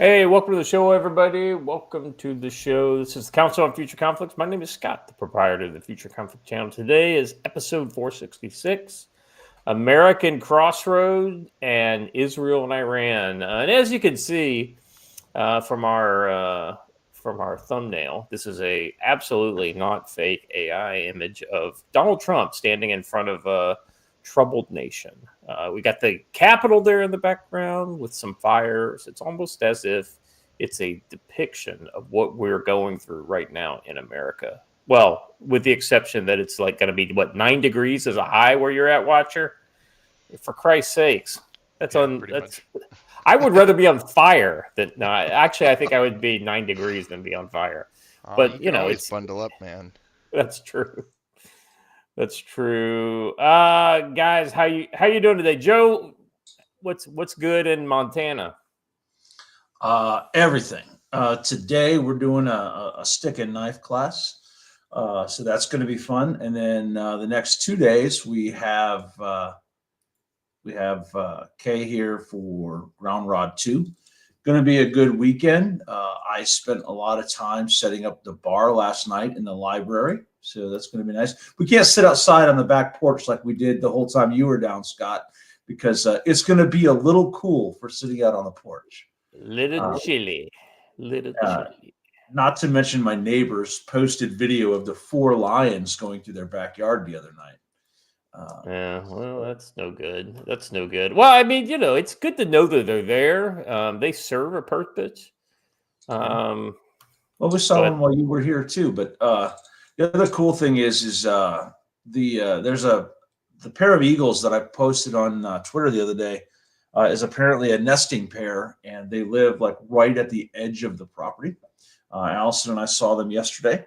Hey, welcome to the show, everybody. Welcome to the show. This is the Council on Future Conflicts. My name is Scott, the proprietor of the Future Conflict channel. Today is episode 466, American Crossroad and Israel and Iran. And as you can see from our thumbnail, this is a absolutely not fake AI image of Donald Trump standing in front of a troubled nation. We got the Capitol there in the background with some fires. It's almost as if it's a depiction of what we're going through right now in America. Well, with the exception that it's like going to be 9 degrees as a high where you're at, Watcher. For Christ's sakes, that's Pretty that's. much. I would rather be on fire than no. Actually, I think I would be 9 degrees than be on fire. You But can always it's bundle up, man. that's true. That's true. Guys, how you doing today? Joe, what's good in Montana? Everything. Today we're doing a stick and knife class, so that's going to be fun. And then the next 2 days we have Kay here for Ground Rod 2. Going to be a good weekend. I spent a lot of time setting up the bar last night in the library, so that's going to be nice. We can't sit outside on the back porch like we did the whole time you were down, Scott, because it's going to be a little cool for sitting out on the porch. Little chilly. Not to mention my neighbors posted video of the 4 lions going through their backyard the other night. Yeah, well, that's no good. That's no good. Well, I mean, it's good to know that they're there. They serve a purpose. Well, we saw them while you were here too. But the other cool thing is there's the pair of eagles that I posted on Twitter the other day is apparently a nesting pair, and they live like right at the edge of the property. Allison and I saw them yesterday.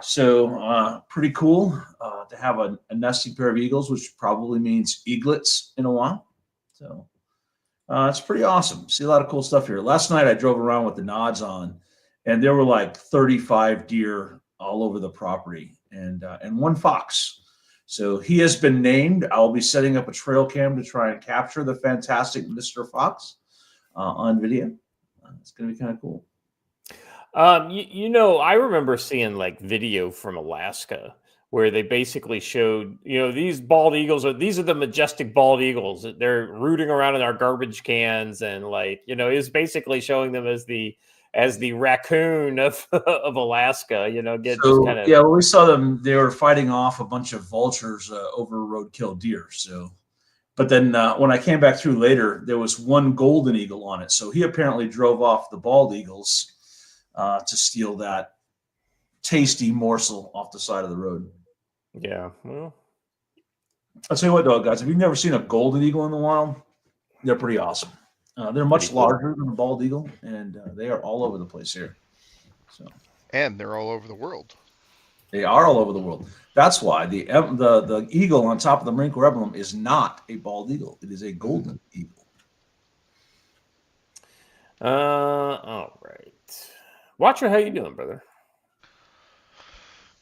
So pretty cool to have a nesting pair of eagles, which probably means eaglets in a while. So it's pretty awesome. See a lot of cool stuff here. Last night I drove around with the nods on, and there were like 35 deer all over the property, and one fox. So he has been named. I'll be setting up a trail cam to try and capture the fantastic Mr. Fox on video. It's going to be kind of cool. I remember seeing like video from Alaska where they basically showed, these bald eagles these are the majestic bald eagles. They're rooting around in our garbage cans, and it was basically showing them as the raccoon of of Alaska. We saw them. They were fighting off a bunch of vultures over roadkill deer. So, but then when I came back through later, there was one golden eagle on it. So he apparently drove off the bald eagles to steal that tasty morsel off the side of the road. Yeah, well, I'll tell you what, though, guys, if you've never seen a golden eagle in the wild, they're pretty awesome. They're much larger than the bald eagle, and they are all over the place here. And they're all over the world. They are all over the world. That's why the eagle on top of the Marine Corps emblem is not a bald eagle. It is a golden eagle. All right. Watcher, how you doing, brother?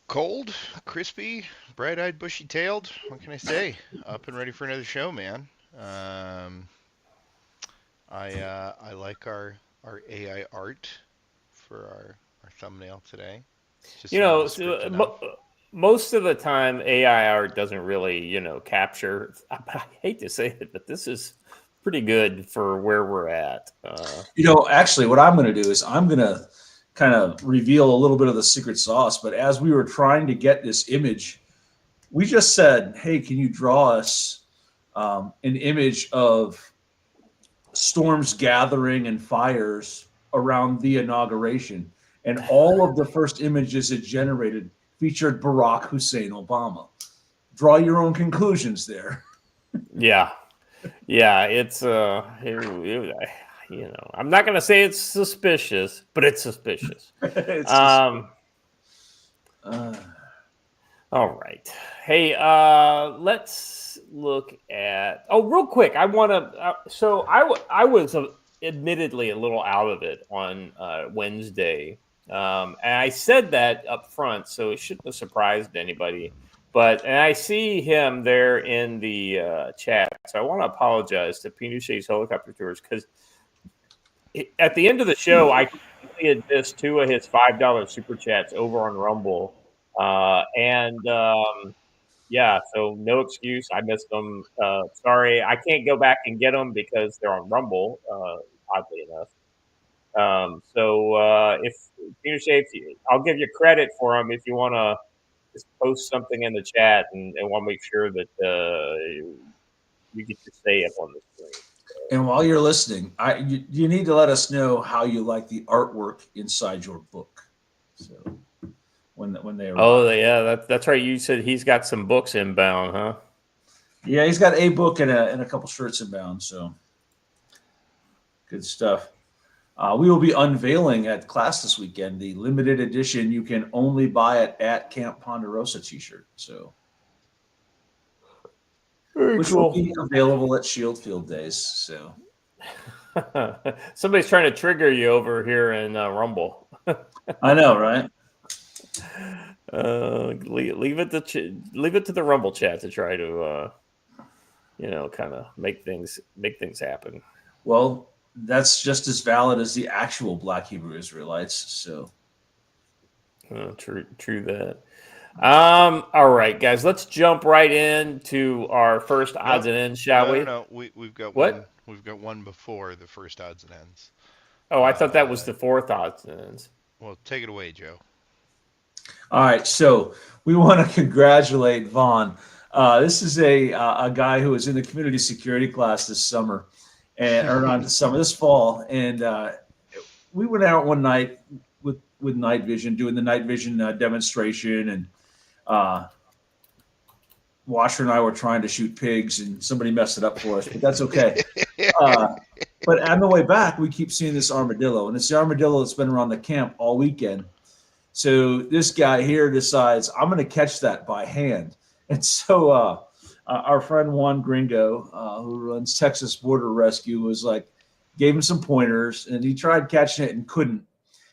Cold, crispy, bright-eyed, bushy-tailed. What can I say? Up and ready for another show, man. I like our AI art for our thumbnail today. Most of the time AI art doesn't really, capture. I hate to say it, but this is pretty good for where we're at. Actually, what I'm going to do is I'm going to kind of reveal a little bit of the secret sauce. But as we were trying to get this image, we just said, hey, can you draw us an image of storms gathering and fires around the inauguration? And all of the first images it generated featured Barack Hussein Obama. Draw your own conclusions there. Yeah. It's I'm not gonna say it's suspicious, but it's suspicious. All right. Hey, let's look at. Oh, real quick, I want to. So I was admittedly a little out of it on Wednesday, and I said that up front, so it shouldn't have surprised anybody. And I see him there in the chat, so I want to apologize to Pinochet's helicopter tours because at the end of the show, I completed this 2 of his $5 super chats over on Rumble, yeah, so no excuse. I missed them. Sorry, I can't go back and get them because they're on Rumble. Oddly enough. If Peter Shapes, I'll give you credit for them if you want to just post something in the chat, and want to make sure that you get to say up on the screen. And while you're listening, you need to let us know how you like the artwork inside your book. So when they arrive. Oh yeah, that's right. You said he's got some books inbound, huh? Yeah, he's got a book and a couple shirts inbound. So good stuff. We will be unveiling at class this weekend the limited edition. You can only buy it at Camp Ponderosa T-shirt. So. Which will be available at Shield Field Days. So, somebody's trying to trigger you over here in Rumble. I know, right? Leave it to the Rumble chat to try to, kind of make things happen. Well, that's just as valid as the actual Black Hebrew Israelites. So, true that. All right, guys, let's jump right into our first odds and ends, shall we? No, we've got what? One. We've got one before the first odds and ends. Oh, I thought that was the fourth odds and ends. Well, take it away, Joe. All right, so we want to congratulate Vaughn. This is a guy who was in the community security class this summer, this fall, and we went out one night with night vision, doing the night vision demonstration, and Washer and I were trying to shoot pigs, and somebody messed it up for us, but that's okay. But on the way back, we keep seeing this armadillo, and it's the armadillo that's been around the camp all weekend. So this guy here decides, I'm going to catch that by hand. And so our friend Juan Gringo, who runs Texas Border Rescue, was like, gave him some pointers, and he tried catching it and couldn't.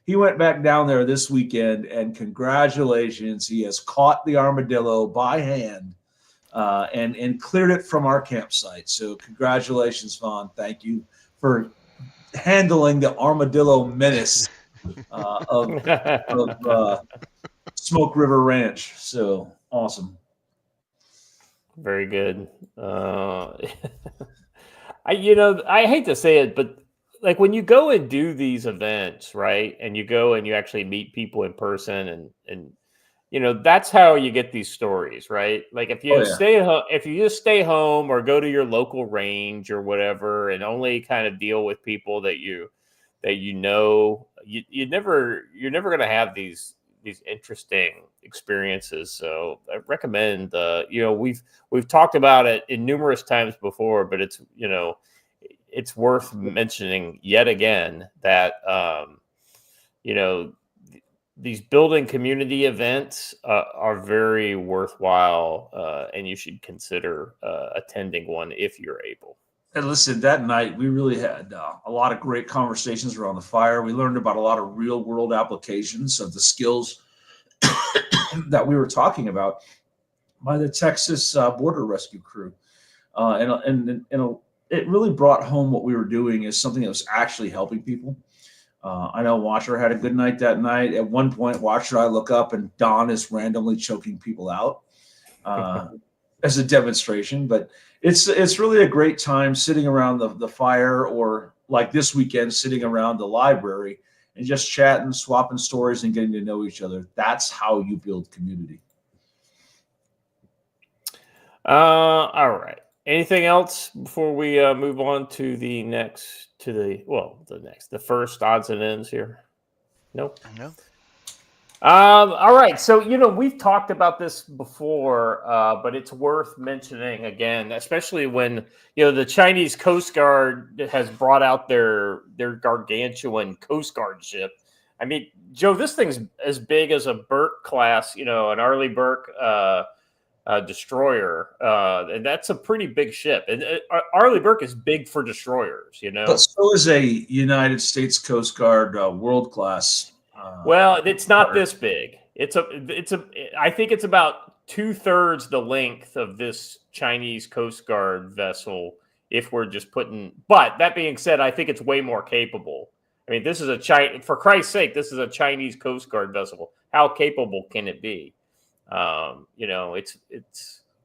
He went back down there this weekend, and congratulations, he has caught the armadillo by hand and cleared it from our campsite. So congratulations, Vaughn. Thank you for handling the armadillo menace of Smoke River Ranch. So awesome. Very good. I hate to say it, but like when you go and do these events, right, and you go and you actually meet people in person, and that's how you get these stories, right? Like if you if you just stay home or go to your local range or whatever, and only kind of deal with people that you're never going to have these interesting experiences. So I recommend, we've talked about it in numerous times before, but it's worth mentioning yet again that, these building community events are very worthwhile, and you should consider attending one if you're able. And listen, that night we really had a lot of great conversations around the fire. We learned about a lot of real world applications of the skills that we were talking about by the Texas Border Rescue crew. And it really brought home what we were doing as something that was actually helping people. I know Washer had a good night that night. At one point, Washer, I look up and Don is randomly choking people out as a demonstration. But it's really a great time sitting around the fire, or like this weekend, sitting around the library and just chatting, swapping stories, and getting to know each other. That's how you build community. All right. Anything else before we move on to the first odds and ends here? Nope. No. All right. So, we've talked about this before, but it's worth mentioning again, especially when, the Chinese Coast Guard has brought out their gargantuan Coast Guard ship. I mean, Joe, this thing's as big as a Burke class, an Arleigh Burke destroyer, and that's a pretty big ship. And Arleigh Burke is big for destroyers, But so is a United States Coast Guard world class. Well, it's not this big. I think it's about 2/3 the length of this Chinese Coast Guard vessel if we're just putting. But that being said, I think it's way more capable. I mean, this is for Christ's sake, this is a Chinese Coast Guard vessel. How capable can it be?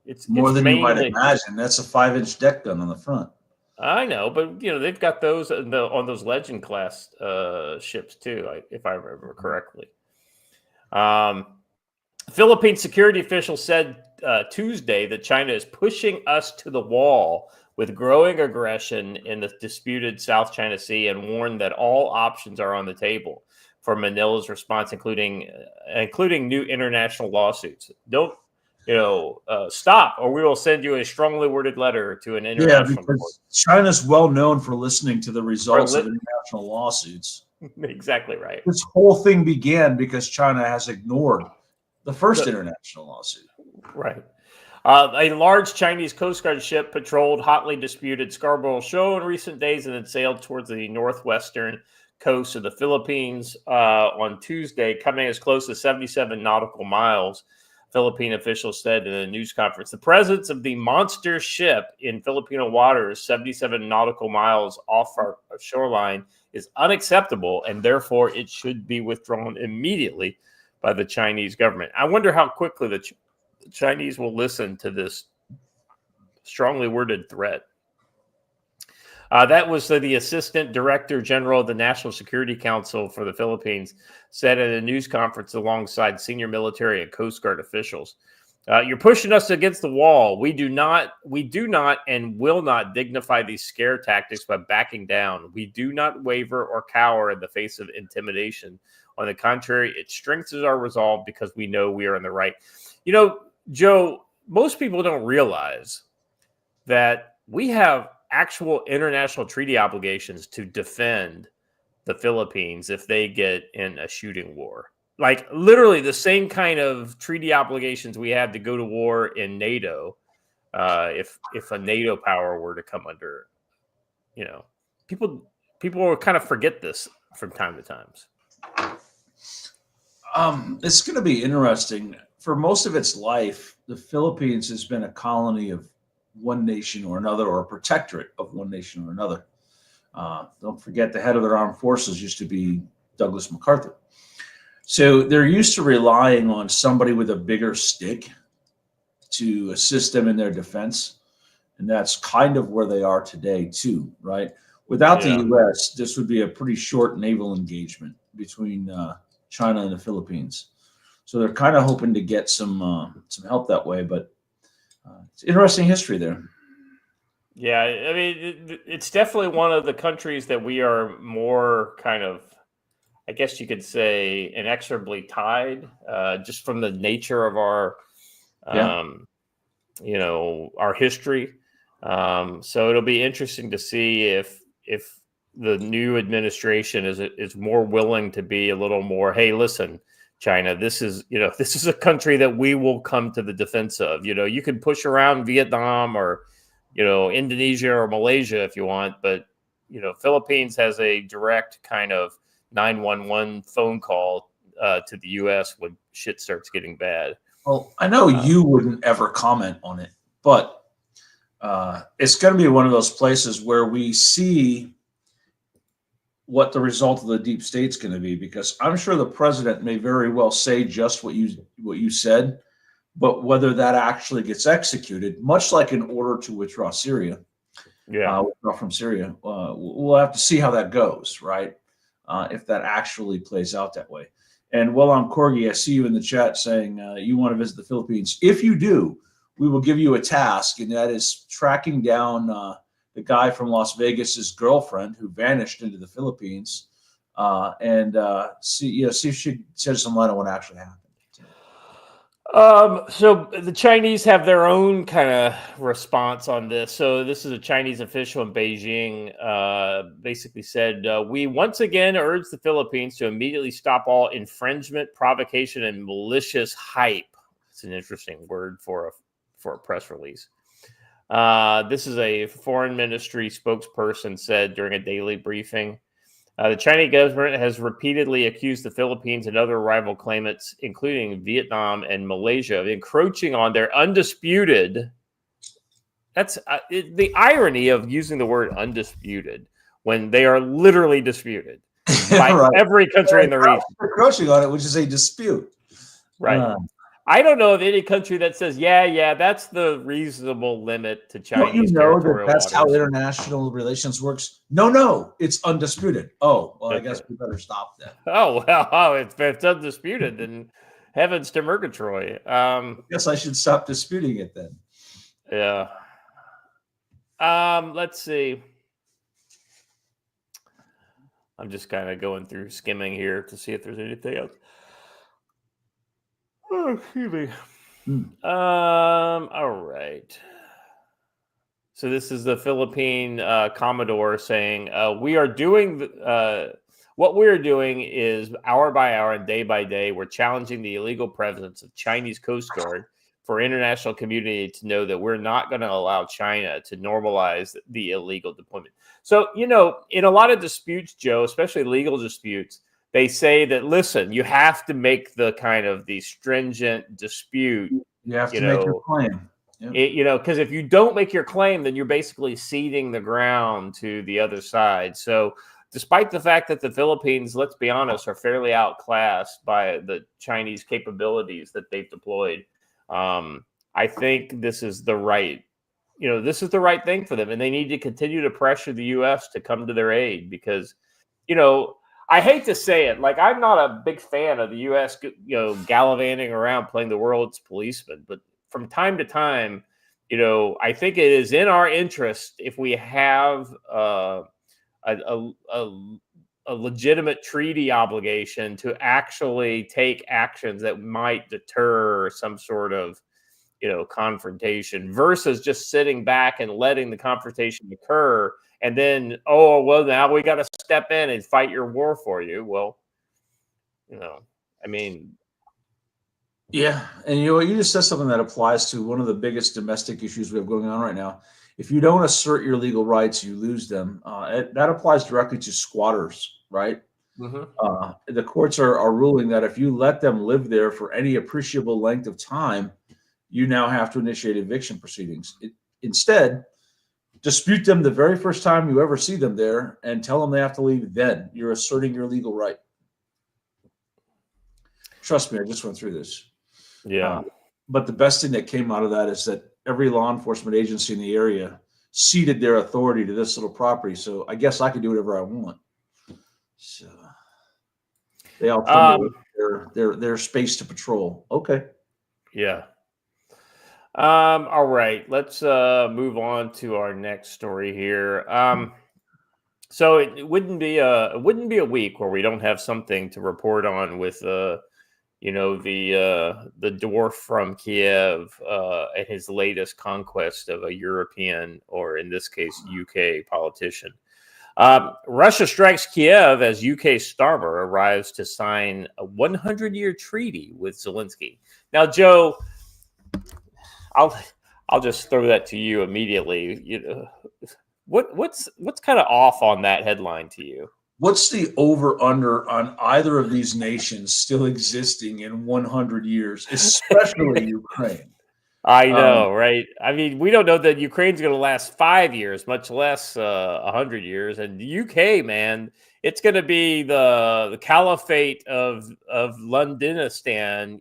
It's more than mainly, you might imagine. That's a 5-inch deck gun on the front. I know, but they've got those on those Legend class ships too, if I remember correctly. Philippine security officials said Tuesday that China is pushing us to the wall with growing aggression in the disputed South China Sea, and warned that all options are on the table for Manila's response, including new international lawsuits. Don't stop, or we will send you a strongly worded letter to an international court. China's well known for listening to the results of international lawsuits. Exactly right. This whole thing began because China has ignored the first international lawsuit. Right. A large Chinese Coast Guard ship patrolled hotly disputed Scarborough Shoal in recent days and then sailed towards the northwestern coast of the Philippines on Tuesday, coming as close as 77 nautical miles. Philippine officials said in a news conference. The presence of the monster ship in Filipino waters, 77 nautical miles off our shoreline, is unacceptable, and therefore it should be withdrawn immediately by the Chinese government. I wonder how quickly the Chinese will listen to this strongly worded threat. That was the Assistant Director General of the National Security Council for the Philippines said at a news conference alongside senior military and Coast Guard officials. You're pushing us against the wall. We do not and will not dignify these scare tactics by backing down. We do not waver or cower in the face of intimidation. On the contrary, it strengthens our resolve because we know we are in the right. Joe, most people don't realize that we have actual international treaty obligations to defend the Philippines if they get in a shooting war. Like literally the same kind of treaty obligations we have to go to war in NATO. If a NATO power were to come under, people will kind of forget this from time to time. It's going to be interesting. For most of its life, the Philippines has been a colony of one nation or another, or a protectorate of one nation or another. Don't forget the head of their armed forces used to be Douglas MacArthur. So they're used to relying on somebody with a bigger stick to assist them in their defense. And that's kind of where they are today too, right? Without the U.S., this would be a pretty short naval engagement between China and the Philippines. So they're kind of hoping to get some help that way, but it's interesting history there. Yeah, I mean, it's definitely one of the countries that we are more kind of, I guess you could say, inexorably tied, just from the nature of our, our history. So it'll be interesting to see if the new administration is more willing to be a little more, hey, listen, China, this is a country that we will come to the defense of. You can push around Vietnam or, Indonesia or Malaysia if you want, but, Philippines has a direct kind of 911 phone call to the U.S. when shit starts getting bad. Well, I know you wouldn't ever comment on it, but it's going to be one of those places where we see what the result of the deep state's going to be, because I'm sure the president may very well say just what you said, but whether that actually gets executed, much like an order to withdraw Syria, withdraw from Syria, we'll have to see how that goes, right? If that actually plays out that way. And Welon Corgi, I see you in the chat saying you want to visit the Philippines. If you do, we will give you a task, and that is tracking down the guy from Las Vegas's girlfriend who vanished into the Philippines, and see if she sheds some light on what actually happened. So the Chinese have their own kind of response on this. So this is a Chinese official in Beijing, basically said, we once again urge the Philippines to immediately stop all infringement, provocation, and malicious hype. It's an interesting word for a press release. This is a foreign ministry spokesperson said during a daily briefing. The Chinese government has repeatedly accused the Philippines and other rival claimants, including Vietnam and Malaysia, of encroaching on their undisputed That's the irony of using the word undisputed when they are literally disputed by Right. every country in the region. They're crushing on it, which is a dispute. Right. I don't know of any country that says, yeah, that's the reasonable limit to Chinese territorial that's how waters. international relations works? No, it's undisputed. Oh, well, I guess we better stop then. Oh, well, if it's undisputed, then heavens to Murgatroyd. I guess I should stop disputing it then. Yeah. Let's see. I'm just kind of going through skimming here to see if there's anything else. Oh, excuse me. All right. So this is the Philippine Commodore saying, we are doing what we're doing is hour by hour and day by day, we're challenging the illegal presence of Chinese Coast Guard for international community to know that we're not going to allow China to normalize the illegal deployment. So, in a lot of disputes, Joe, especially legal disputes, they say that, listen, you have to make the kind of the stringent dispute. You have to make your claim. Yep. Because if you don't make your claim, then you're basically ceding the ground to the other side. So despite the fact that the Philippines, let's be honest, are fairly outclassed by the Chinese capabilities that they've deployed, I think this is the right thing for them. And they need to continue to pressure the U.S. to come to their aid because, I hate to say it, like I'm not a big fan of the U.S., gallivanting around playing the world's policeman, but from time to time, I think it is in our interest if we have a legitimate treaty obligation to actually take actions that might deter some sort of, confrontation versus just sitting back and letting the confrontation occur. And then, now we got to step in and fight your war for you. Well, Yeah, and you just said something that applies to one of the biggest domestic issues we have going on right now. If you don't assert your legal rights, you lose them. That applies directly to squatters, right? Mm-hmm. The courts are ruling that if you let them live there for any appreciable length of time, you now have to initiate eviction proceedings. Instead, dispute them the very first time you ever see them there and tell them they have to leave then. You're asserting your legal right. Trust me, I just went through this. Yeah. But the best thing that came out of that is that every law enforcement agency in the area ceded their authority to this little property. So I guess I could do whatever I want. So they all tell me their space to patrol. Okay. Yeah. All right. Let's move on to our next story here. So it wouldn't be a week where we don't have something to report on with the dwarf from Kiev and his latest conquest of a European, or in this case, UK politician. Russia strikes Kiev as UK Starmer arrives to sign a 100-year treaty with Zelensky. Now, Joe, I'll just throw that to you immediately. What's kind of off on that headline to you? What's the over-under on either of these nations still existing in 100 years, especially Ukraine? I know, right? I mean, we don't know that Ukraine's going to last 5 years, much less 100 years. And the UK, man, it's going to be the caliphate of Londonistan,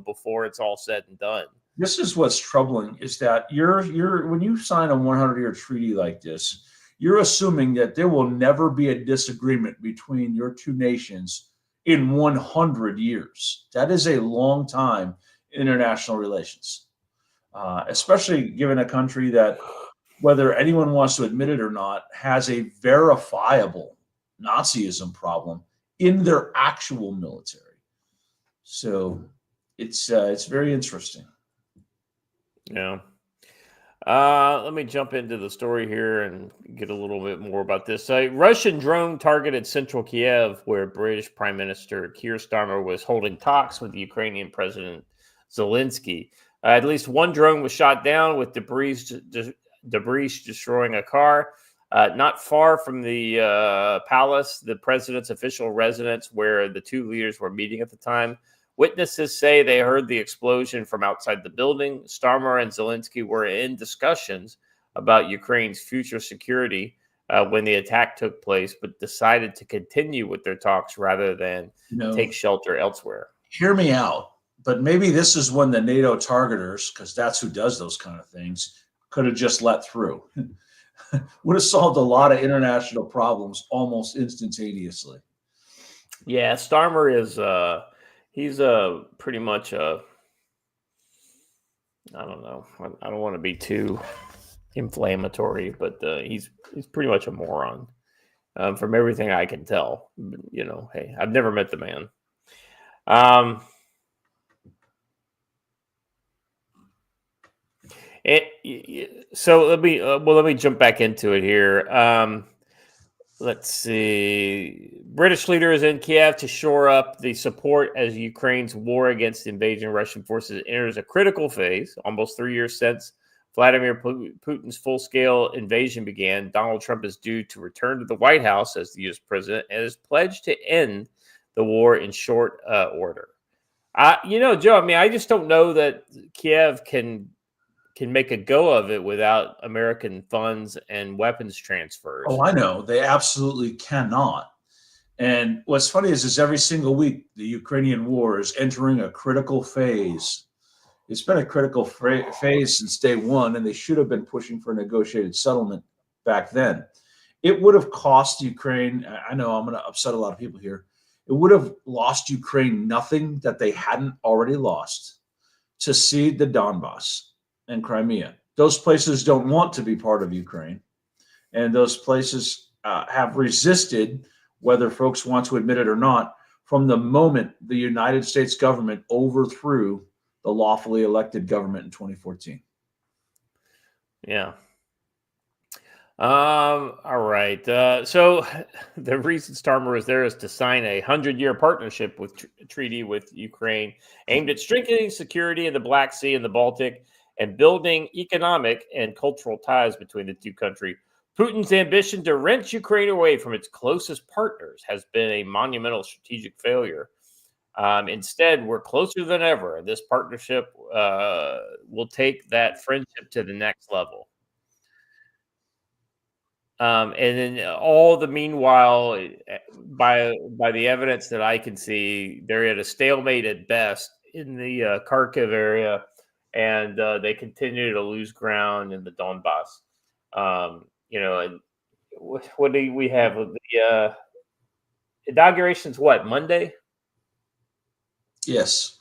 before it's all said and done. This is what's troubling, is that you're when you sign a 100-year treaty like this, you're assuming that there will never be a disagreement between your two nations in 100 years. That is a long time in international relations, especially given a country that, whether anyone wants to admit it or not, has a verifiable Nazism problem in their actual military. So it's very interesting. Yeah. Let me jump into the story here and get a little bit more about this. A Russian drone targeted central Kiev, where British Prime Minister Keir Starmer was holding talks with the Ukrainian President Zelensky. At least one drone was shot down with debris destroying a car. Not far from the palace, the president's official residence, where the two leaders were meeting at the time. Witnesses say they heard the explosion from outside the building. Starmer and Zelensky were in discussions about Ukraine's future security when the attack took place, but decided to continue with their talks rather than take shelter elsewhere. Hear me out, but maybe this is when the NATO targeters, because that's who does those kind of things, could have just let through. Would have solved a lot of international problems almost instantaneously. Yeah, Starmer is he's pretty much I don't know. I don't want to be too inflammatory, but he's pretty much a moron from everything I can tell. You know, hey, I've never met the man. So let me jump back into it here. Let's see. British leaders in Kiev to shore up the support as Ukraine's war against the invasion Russian forces enters a critical phase. Almost 3 years since Vladimir Putin's full-scale invasion began, Donald Trump is due to return to the White House as the U.S. president and is pledged to end the war in short order. Joe, I mean, I just don't know that Kiev can make a go of it without American funds and weapons transfers. Oh, I know. They absolutely cannot. And what's funny is every single week, the Ukrainian war is entering a critical phase. It's been a critical phase since day one, and they should have been pushing for a negotiated settlement back then. It would have cost Ukraine, I know I'm going to upset a lot of people here, it would have lost Ukraine nothing that they hadn't already lost to cede the Donbass and Crimea. Those places don't want to be part of Ukraine. And those places have resisted, whether folks want to admit it or not, from the moment the United States government overthrew the lawfully elected government in 2014. Yeah. All right. So the reason Starmer is there is to sign a 100-year partnership with treaty with Ukraine aimed at strengthening security in the Black Sea and the Baltic and building economic and cultural ties between the two countries. Putin's ambition to wrench Ukraine away from its closest partners has been a monumental strategic failure. Instead, we're closer than ever, and this partnership will take that friendship to the next level. And then all the meanwhile, by the evidence that I can see, they're at a stalemate at best in the Kharkiv area, and they continue to lose ground in the Donbass. And what do we have? The inauguration's what, Monday? Yes.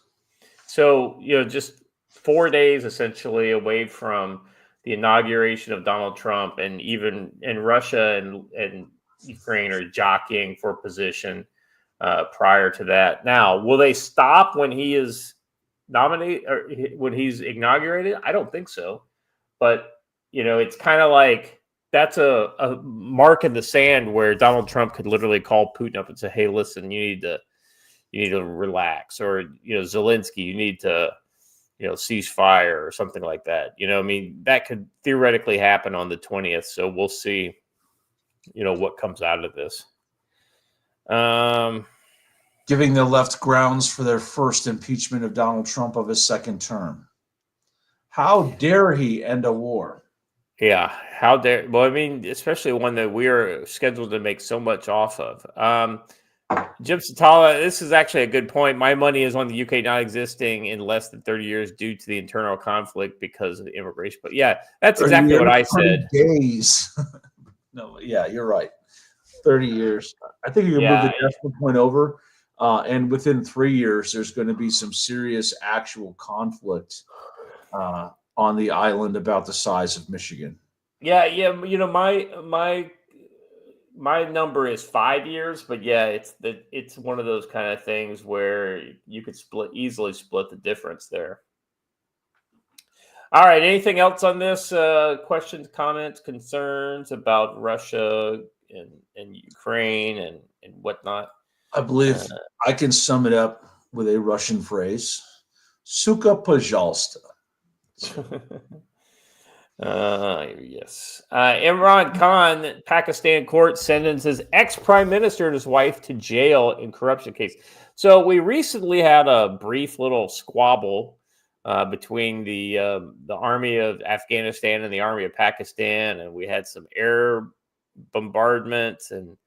So, just 4 days essentially away from the inauguration of Donald Trump, and even in Russia and Ukraine are jockeying for position prior to that. Now, will they stop when he is nominated or when he's inaugurated? I don't think so. But, it's kind of like that's a mark in the sand where Donald Trump could literally call Putin up and say, hey, listen, you need to relax, or, Zelensky, you need to, cease fire or something like that. That could theoretically happen on the 20th. So we'll see, what comes out of this. Giving the left grounds for their first impeachment of Donald Trump of his second term. How dare he end a war? Yeah. How dare, well, especially one that we are scheduled to make so much off of. Jim Satala, this is actually a good point. My money is on the UK not existing in less than 30 years due to the internal conflict because of the immigration. But yeah, that's exactly what I said. Days. No, yeah, you're right. 30 years. I think you can move the decimal point over. And within 3 years, there's going to be some serious actual conflict on the island about the size of Michigan. Yeah. My number is 5 years, but yeah, it's one of those kind of things where you could easily split the difference there. All right. Anything else on this? Questions, comments, concerns about Russia and Ukraine and whatnot? I believe I can sum it up with a Russian phrase: "Suka pожалуйста." Yes. Imran Khan, Pakistan court sentences ex-prime minister and his wife to jail in corruption case. So we recently had a brief little squabble between the army of Afghanistan and the army of Pakistan, and we had some air bombardments and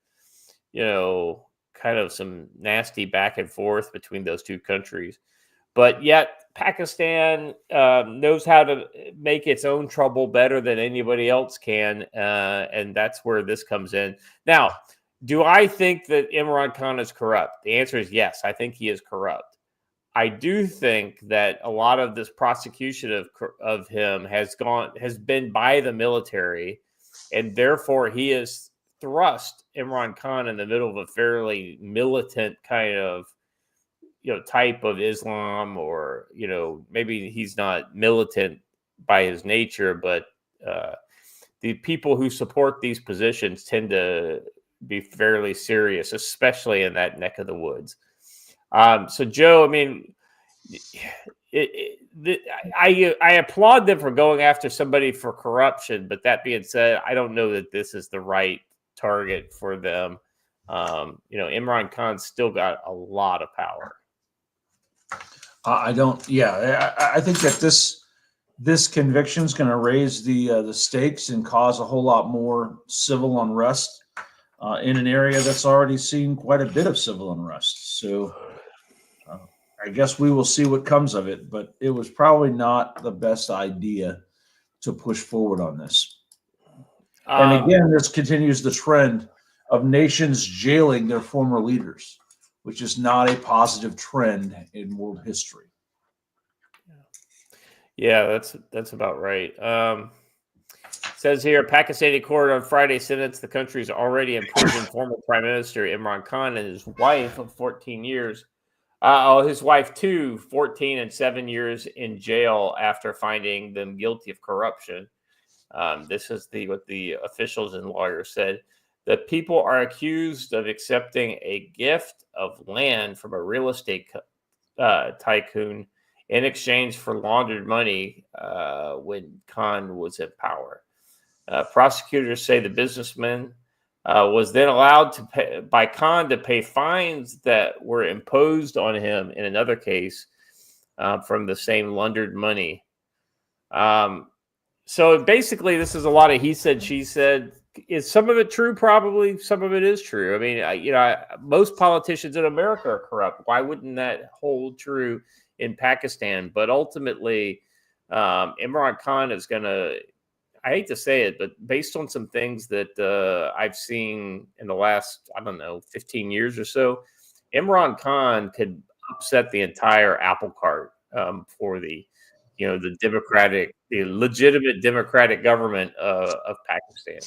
kind of some nasty back and forth between those two countries. But yet Pakistan knows how to make its own trouble better than anybody else can, and that's where this comes in. Now, do I think that Imran Khan is corrupt? The answer is yes. I think he is corrupt. I do think that a lot of this prosecution of him has been by the military, and therefore he has thrust Imran Khan in the middle of a fairly militant kind of type of Islam, or maybe he's not militant by his nature, but the people who support these positions tend to be fairly serious, especially in that neck of the woods. So Joe, I mean, I applaud them for going after somebody for corruption, but that being said, I don't know that this is the right target for them. Imran Khan's still got a lot of power. I don't. Yeah, I think that this conviction is going to raise the stakes and cause a whole lot more civil unrest in an area that's already seen quite a bit of civil unrest. So I guess we will see what comes of it. But it was probably not the best idea to push forward on this. And again, this continues the trend of nations jailing their former leaders, which is not a positive trend in world history. Yeah, that's about right. Says here, Pakistani court on Friday sentenced the country's already imprisoned former Prime Minister Imran Khan and his wife of 14 years. His wife too, 14 and 7 years in jail after finding them guilty of corruption. This is what the officials and lawyers said. The people are accused of accepting a gift of land from a real estate tycoon in exchange for laundered money when Khan was in power. Prosecutors say the businessman was then allowed by Khan to pay fines that were imposed on him in another case from the same laundered money. So basically, this is a lot of he said, she said. Is some of it true? Probably. Some of it is true. I mean, most politicians in America are corrupt. Why wouldn't that hold true in Pakistan? But ultimately, Imran Khan is going to, I hate to say it, but based on some things that I've seen in the last, 15 years or so, Imran Khan could upset the entire apple cart for the legitimate democratic government of Pakistan.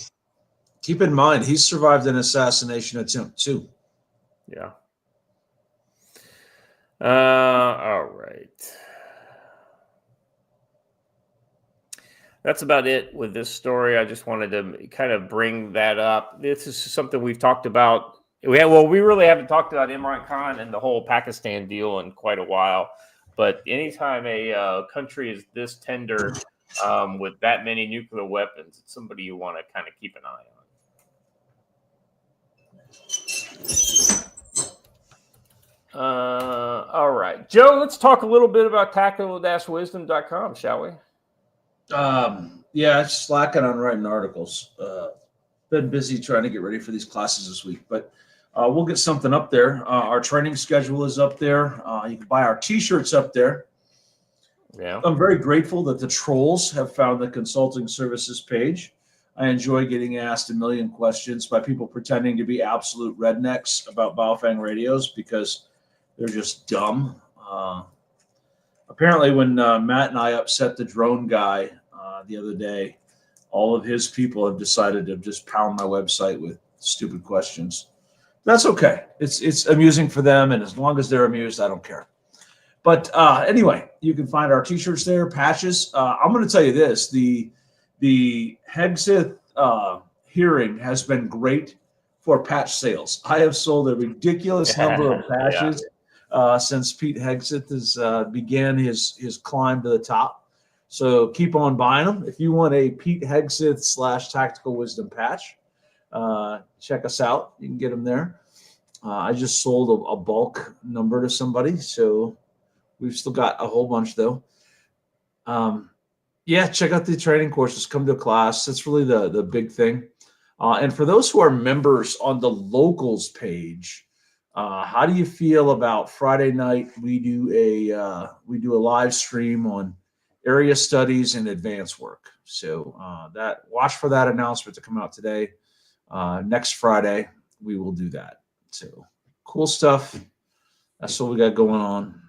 Keep in mind, he survived an assassination attempt too. Yeah. All right. That's about it with this story. I just wanted to kind of bring that up. This is something we've talked about. We really haven't talked about Imran Khan and the whole Pakistan deal in quite a while. But anytime a country is this tender with that many nuclear weapons, it's somebody you want to kind of keep an eye on. All right, Joe, let's talk a little bit about tactical-wisdom.com, shall we? Yeah, slacking on writing articles. Been busy trying to get ready for these classes this week, but we'll get something up there. Our training schedule is up there. You can buy our T-shirts up there. Yeah, I'm very grateful that the trolls have found the consulting services page. I enjoy getting asked a million questions by people pretending to be absolute rednecks about Baofeng radios because they're just dumb. Apparently, when Matt and I upset the drone guy the other day, all of his people have decided to just pound my website with stupid questions. That's okay. It's amusing for them, and as long as they're amused, I don't care. But anyway, you can find our T-shirts there, patches. I'm going to tell you this: the Hegseth hearing has been great for patch sales. I have sold a ridiculous number of patches since Pete Hegseth has began his climb to the top. So keep on buying them. If you want a Pete Hegseth / Tactical Wisdom patch, check us out. You can get them there. I just sold a bulk number to somebody, so we've still got a whole bunch though. Yeah, check out the training courses. Come to a class. That's really the big thing. And for those who are members on the locals page, how do you feel about Friday night? We do a live stream on area studies and advanced work. So that watch for that announcement to come out today. Next Friday we will do that. So cool stuff. That's what we got going on.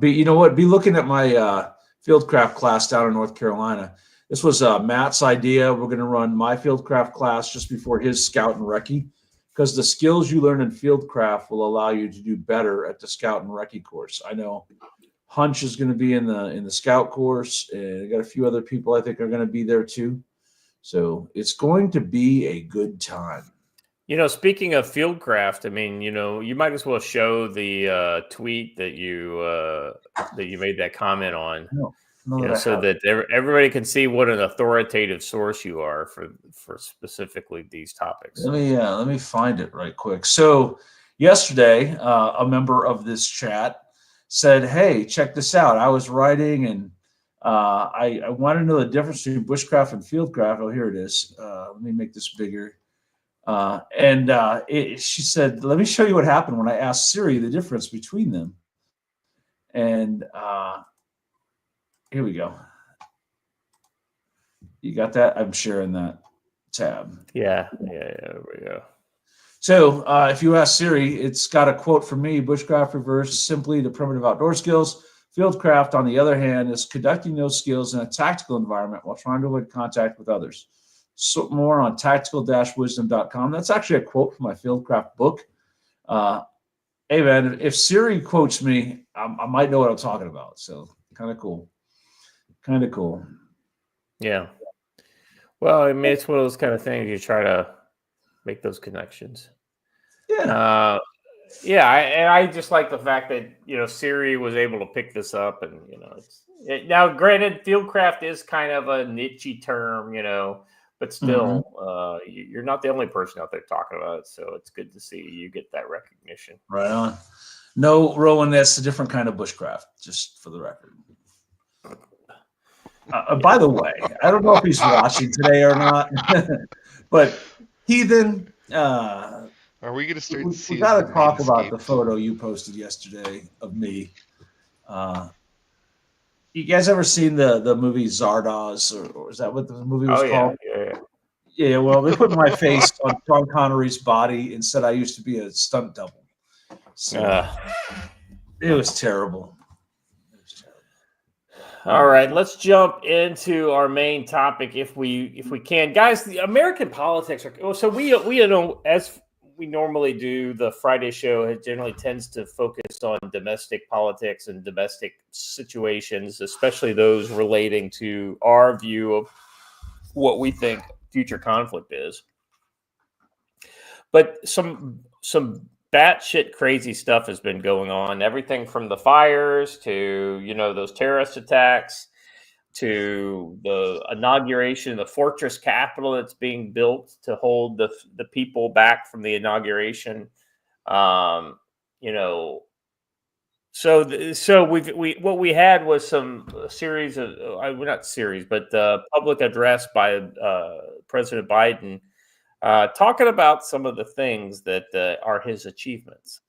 You know what? Be looking at my fieldcraft class down in North Carolina. This was Matt's idea. We're going to run my fieldcraft class just before his scout and recce, because the skills you learn in fieldcraft will allow you to do better at the scout and recce course. I know Hunch is going to be in the scout course, and I got a few other people I think are going to be there too. So it's going to be a good time. Speaking of fieldcraft, I mean, you might as well show the tweet that you made that comment on, so that everybody can see what an authoritative source you are for specifically these topics. Let me find it right quick. So yesterday, a member of this chat said, "Hey, check this out. I was writing and I want to know the difference between bushcraft and fieldcraft." Oh, here it is. Let me make this bigger. She said, "Let me show you what happened when I asked Siri the difference between them." And here we go. You got that? I'm sharing that tab. Yeah. There we go. So if you ask Siri, it's got a quote from me: "Bushcraft refers simply to primitive outdoor skills. Fieldcraft, on the other hand, is conducting those skills in a tactical environment while trying to avoid contact with others." So more on tactical-wisdom.com. That's actually a quote from my fieldcraft book. Hey man, if Siri quotes me, I might know what I'm talking about. So kind of cool. Yeah. Well, I mean, it's one of those kind of things you try to make those connections. Yeah. I just like the fact that Siri was able to pick this up, and now granted, fieldcraft is kind of a niche term, but still, you're not the only person out there talking about it, so it's good to see you get that recognition. Right on. No, Rowan, that's a different kind of bushcraft, just for the record. By the way, I don't know if he's watching today or not, but Heathen, are we going to start? We got to talk about the photo you posted yesterday of me. You guys ever seen the movie Zardoz, or is that what the movie was called? Yeah. Well, they put my face on Sean Connery's body and said I used to be a stunt double. So it was terrible. All right, let's jump into our main topic if we can, guys. The American politics are so we as we normally do. The Friday show it generally tends to focus on domestic politics and domestic situations, especially those relating to our view of what we think future conflict is. But some batshit crazy stuff has been going on. Everything from the fires to those terrorist attacks to the inauguration of the fortress capital that's being built to hold the people back from the inauguration. So what we had was a series of not series, but public address by President Biden. Talking about some of the things that are his achievements.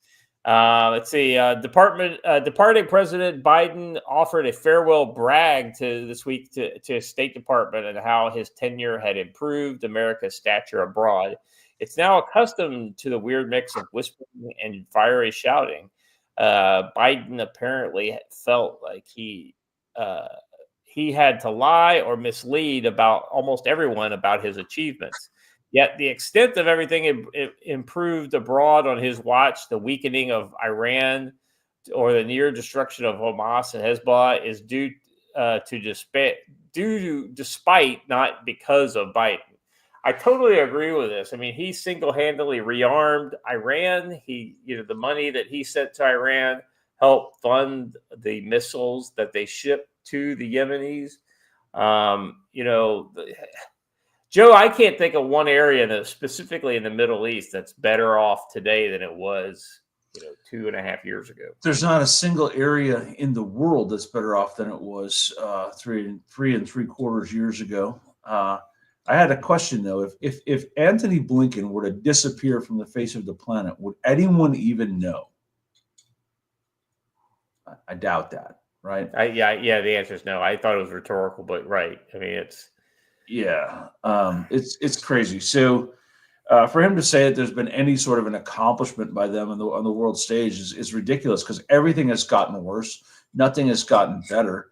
Let's see. Departing President Biden offered a farewell brag this week to State Department and how his tenure had improved America's stature abroad. It's now accustomed to the weird mix of whispering and fiery shouting. Biden apparently felt like he had to lie or mislead about almost everyone about his achievements. Yet the extent of everything improved abroad on his watch, the weakening of Iran or the near destruction of Hamas and Hezbollah is due despite, not because of Biden. I totally agree with this. I mean, he single-handedly rearmed Iran. The money that he sent to Iran helped fund the missiles that they shipped to the Yemenis. Joe, I can't think of one area specifically in the Middle East that's better off today than it was 2.5 years ago. There's not a single area in the world that's better off than it was 3.75 years ago. I had a question though. If Anthony Blinken were to disappear from the face of the planet, would anyone even know? I doubt that, right? Yeah. The answer is no. I thought it was rhetorical, but right. I mean, it's crazy. So for him to say that there's been any sort of an accomplishment by them on the world stage is ridiculous, because everything has gotten worse. Nothing has gotten better.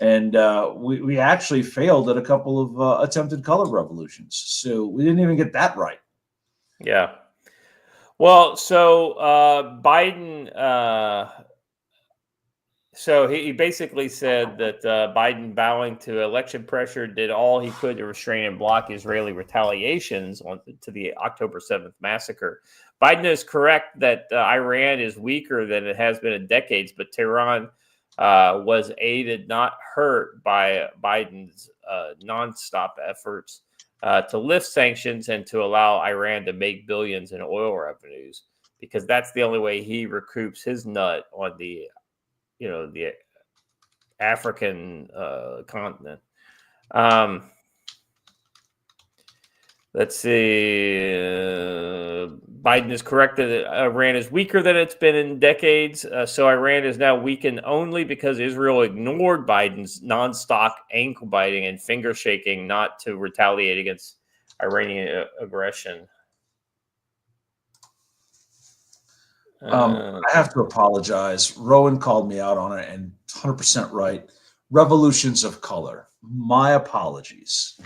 And we actually failed at a couple of attempted color revolutions. So we didn't even get that right. Yeah. Well, so Biden, so he basically said that Biden, bowing to election pressure, did all he could to restrain and block Israeli retaliations to the October 7th massacre. Biden is correct that Iran is weaker than it has been in decades, but Tehran was aided, not hurt, by Biden's nonstop efforts to lift sanctions and to allow Iran to make billions in oil revenues, because that's the only way he recoups his nut on the African continent. Let's see. Biden is correct that Iran is weaker than it's been in decades. So Iran is now weakened only because Israel ignored Biden's nonstop ankle biting and finger shaking not to retaliate against Iranian aggression. I have to apologize. Rowan called me out on it, and 100% right. Revolutions of color. My apologies.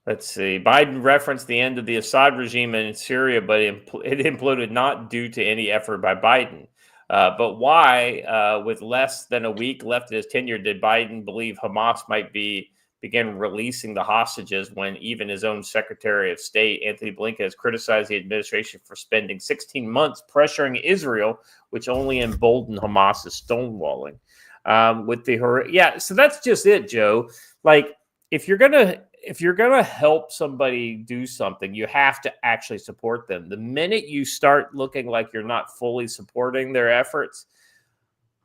Let's see. Biden referenced the end of the Assad regime in Syria, but it imploded not due to any effort by Biden. But why, with less than a week left in his tenure, did Biden believe Hamas might begin releasing the hostages when even his own Secretary of State, Anthony Blinken, has criticized the administration for spending 16 months pressuring Israel, which only emboldened Hamas's stonewalling? So that's just it, Joe. Like, if you're gonna help somebody do something, you have to actually support them. The minute you start looking like you're not fully supporting their efforts,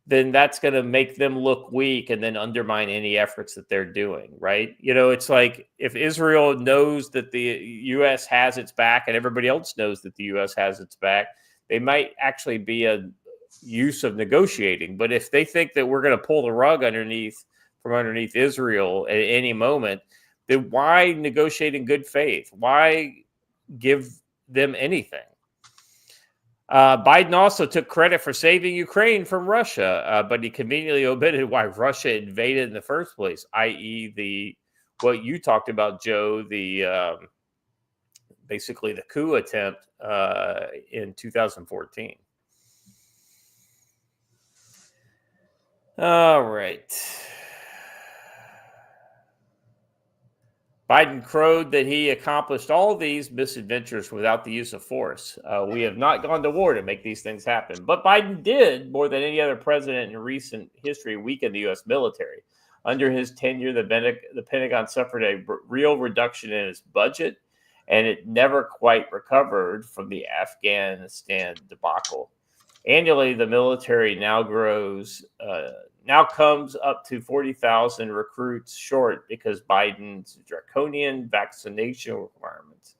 then that's going to make them look weak and then undermine any efforts that they're doing, right? It's like if Israel knows that the U.S. has its back and everybody else knows that the U.S. has its back, they might actually be a use of negotiating. But if they think that we're going to pull the rug from underneath Israel at any moment, then why negotiate in good faith? Why give them anything? Biden also took credit for saving Ukraine from Russia, but he conveniently omitted why Russia invaded in the first place, i.e. what you talked about, Joe, basically the coup attempt in 2014. All right. Biden crowed that he accomplished all these misadventures without the use of force. We have not gone to war to make these things happen. But Biden did, more than any other president in recent history, weaken the U.S. military. Under his tenure, the Pentagon suffered a real reduction in its budget, and it never quite recovered from the Afghanistan debacle. Annually, the military now comes up to 40,000 recruits short because Biden's draconian vaccination requirements.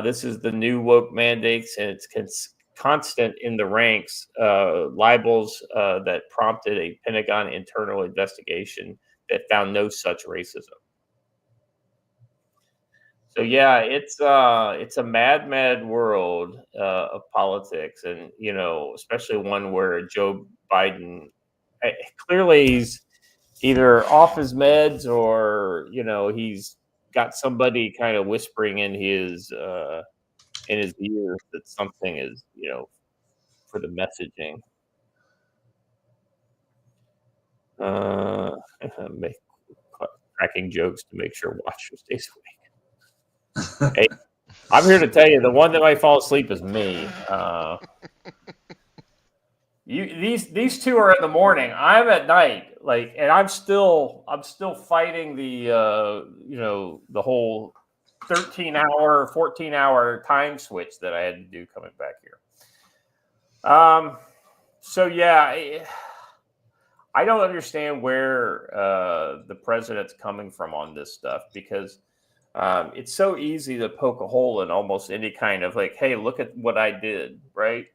This is the new woke mandates, and it's constant in the ranks, libels that prompted a Pentagon internal investigation that found no such racism. So yeah, it's a mad world of politics, and especially one where Joe Biden clearly he's either off his meds or he's got somebody kind of whispering in his ear that something is for the messaging. Cracking jokes to make sure Watcher stays awake. Hey, I'm here to tell you the one that might fall asleep is me. These two are in the morning. I'm at night, and I'm still fighting the the whole 13-hour, 14-hour time switch that I had to do coming back here. So yeah, I don't understand where the president's coming from on this stuff, because it's so easy to poke a hole in almost any kind of hey, look at what I did, right?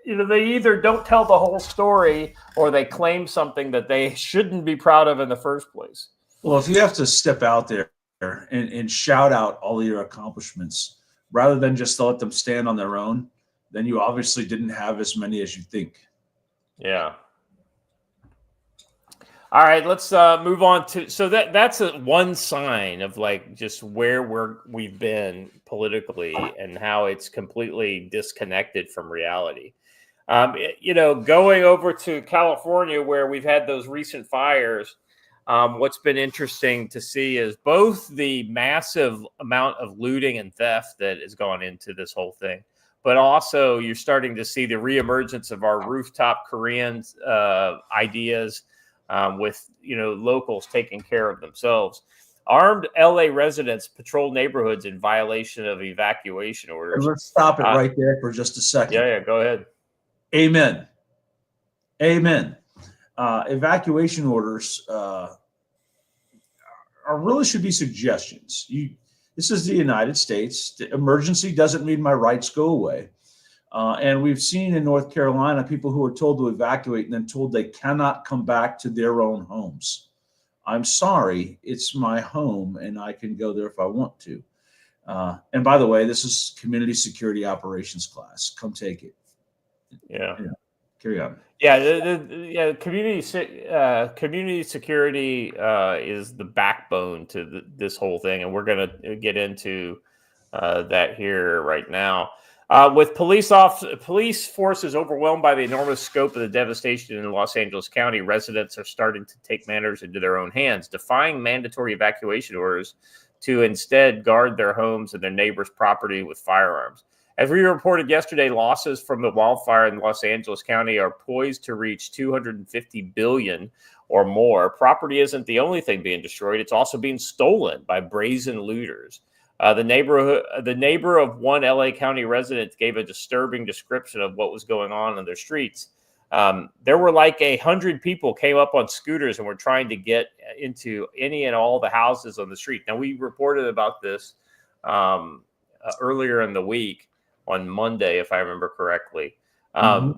They either don't tell the whole story or they claim something that they shouldn't be proud of in the first place. Well, if you have to step out there and shout out all of your accomplishments rather than just let them stand on their own, then you obviously didn't have as many as you think. Yeah. All right, let's move on to. So that's one sign of just where we've been politically and how it's completely disconnected from reality. Going over to California, where we've had those recent fires, what's been interesting to see is both the massive amount of looting and theft that has gone into this whole thing, but also you're starting to see the reemergence of our rooftop Korean ideas. With locals taking care of themselves. Armed LA residents patrol neighborhoods in violation of evacuation orders. Let's stop it right there for just a second. Yeah, go ahead. Amen. Evacuation orders really should be suggestions. This is the United States. The emergency doesn't mean my rights go away. And we've seen in North Carolina people who are told to evacuate and then told they cannot come back to their own homes. I'm sorry, it's my home and I can go there if I want to. And by the way, this is community security operations class. Come take it. Yeah. Carry on. Yeah, community security is the backbone to this whole thing, and we're going to get into that here right now. With police forces overwhelmed by the enormous scope of the devastation in Los Angeles County, residents are starting to take matters into their own hands, defying mandatory evacuation orders to instead guard their homes and their neighbors' property with firearms. As we reported yesterday, losses from the wildfire in Los Angeles County are poised to reach $250 billion or more. Property isn't the only thing being destroyed. It's also being stolen by brazen looters. The neighbor of one LA County resident gave a disturbing description of what was going on in their streets. There were 100 people came up on scooters and were trying to get into any and all the houses on the street. Now, we reported about this earlier in the week on Monday, if I remember correctly.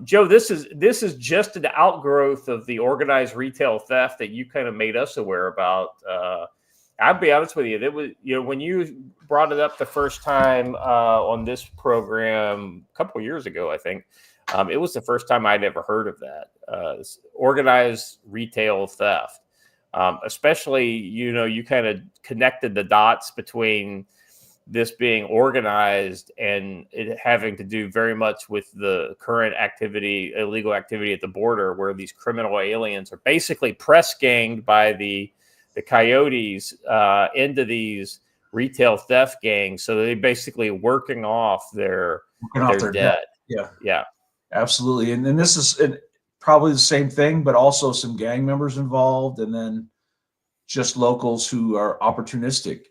Joe, this is just an outgrowth of the organized retail theft that you kind of made us aware about. I'll be honest with you. It was, when you brought it up the first time on this program a couple of years ago, I think it was the first time I'd ever heard of that organized retail theft. Especially, you kind of connected the dots between this being organized and it having to do very much with the current illegal activity at the border, where these criminal aliens are basically press ganged by the coyotes into these retail theft gangs. So they're basically working off their debt. Yeah, absolutely. And then this is probably the same thing, but also some gang members involved, and then just locals who are opportunistic.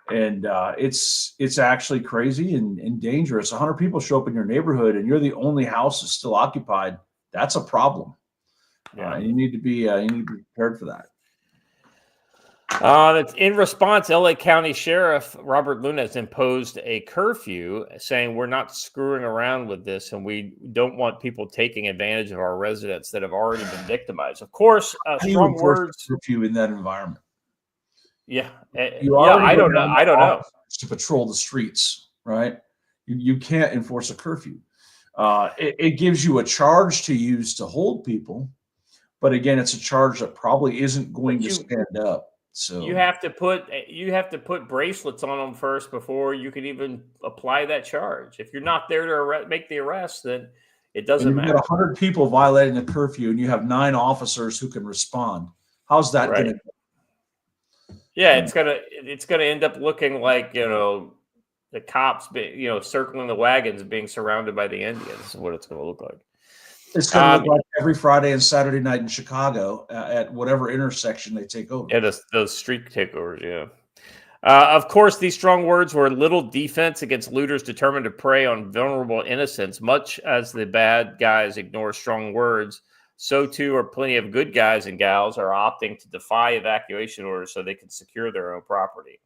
And it's actually crazy and dangerous. 100 people show up in your neighborhood and you're the only house that's still occupied. That's a problem. Yeah, you need to be prepared for that. In response, LA County Sheriff Robert Luna has imposed a curfew, saying we're not screwing around with this and we don't want people taking advantage of our residents that have already been victimized. Of course, strong words. Curfew in that environment. Yeah, I don't know. To patrol the streets, right? You can't enforce a curfew. It gives you a charge to use to hold people, but again, it's a charge that probably isn't going to stand up. So you have to put bracelets on them first before you can even apply that charge. If you're not there to make the arrest, then it doesn't matter. You've got 100 people violating the curfew, and you have 9 officers who can respond. How's that going to? Yeah, it's gonna end up looking like the cops, circling the wagons, being surrounded by the Indians. Is what it's going to look like. It's going to look like every Friday and Saturday night in Chicago at whatever intersection they take over. Yeah, those street takeovers. Yeah. Of course, these strong words were little defense against looters determined to prey on vulnerable innocents. Much as the bad guys ignore strong words, so too are plenty of good guys and gals are opting to defy evacuation orders so they can secure their own property.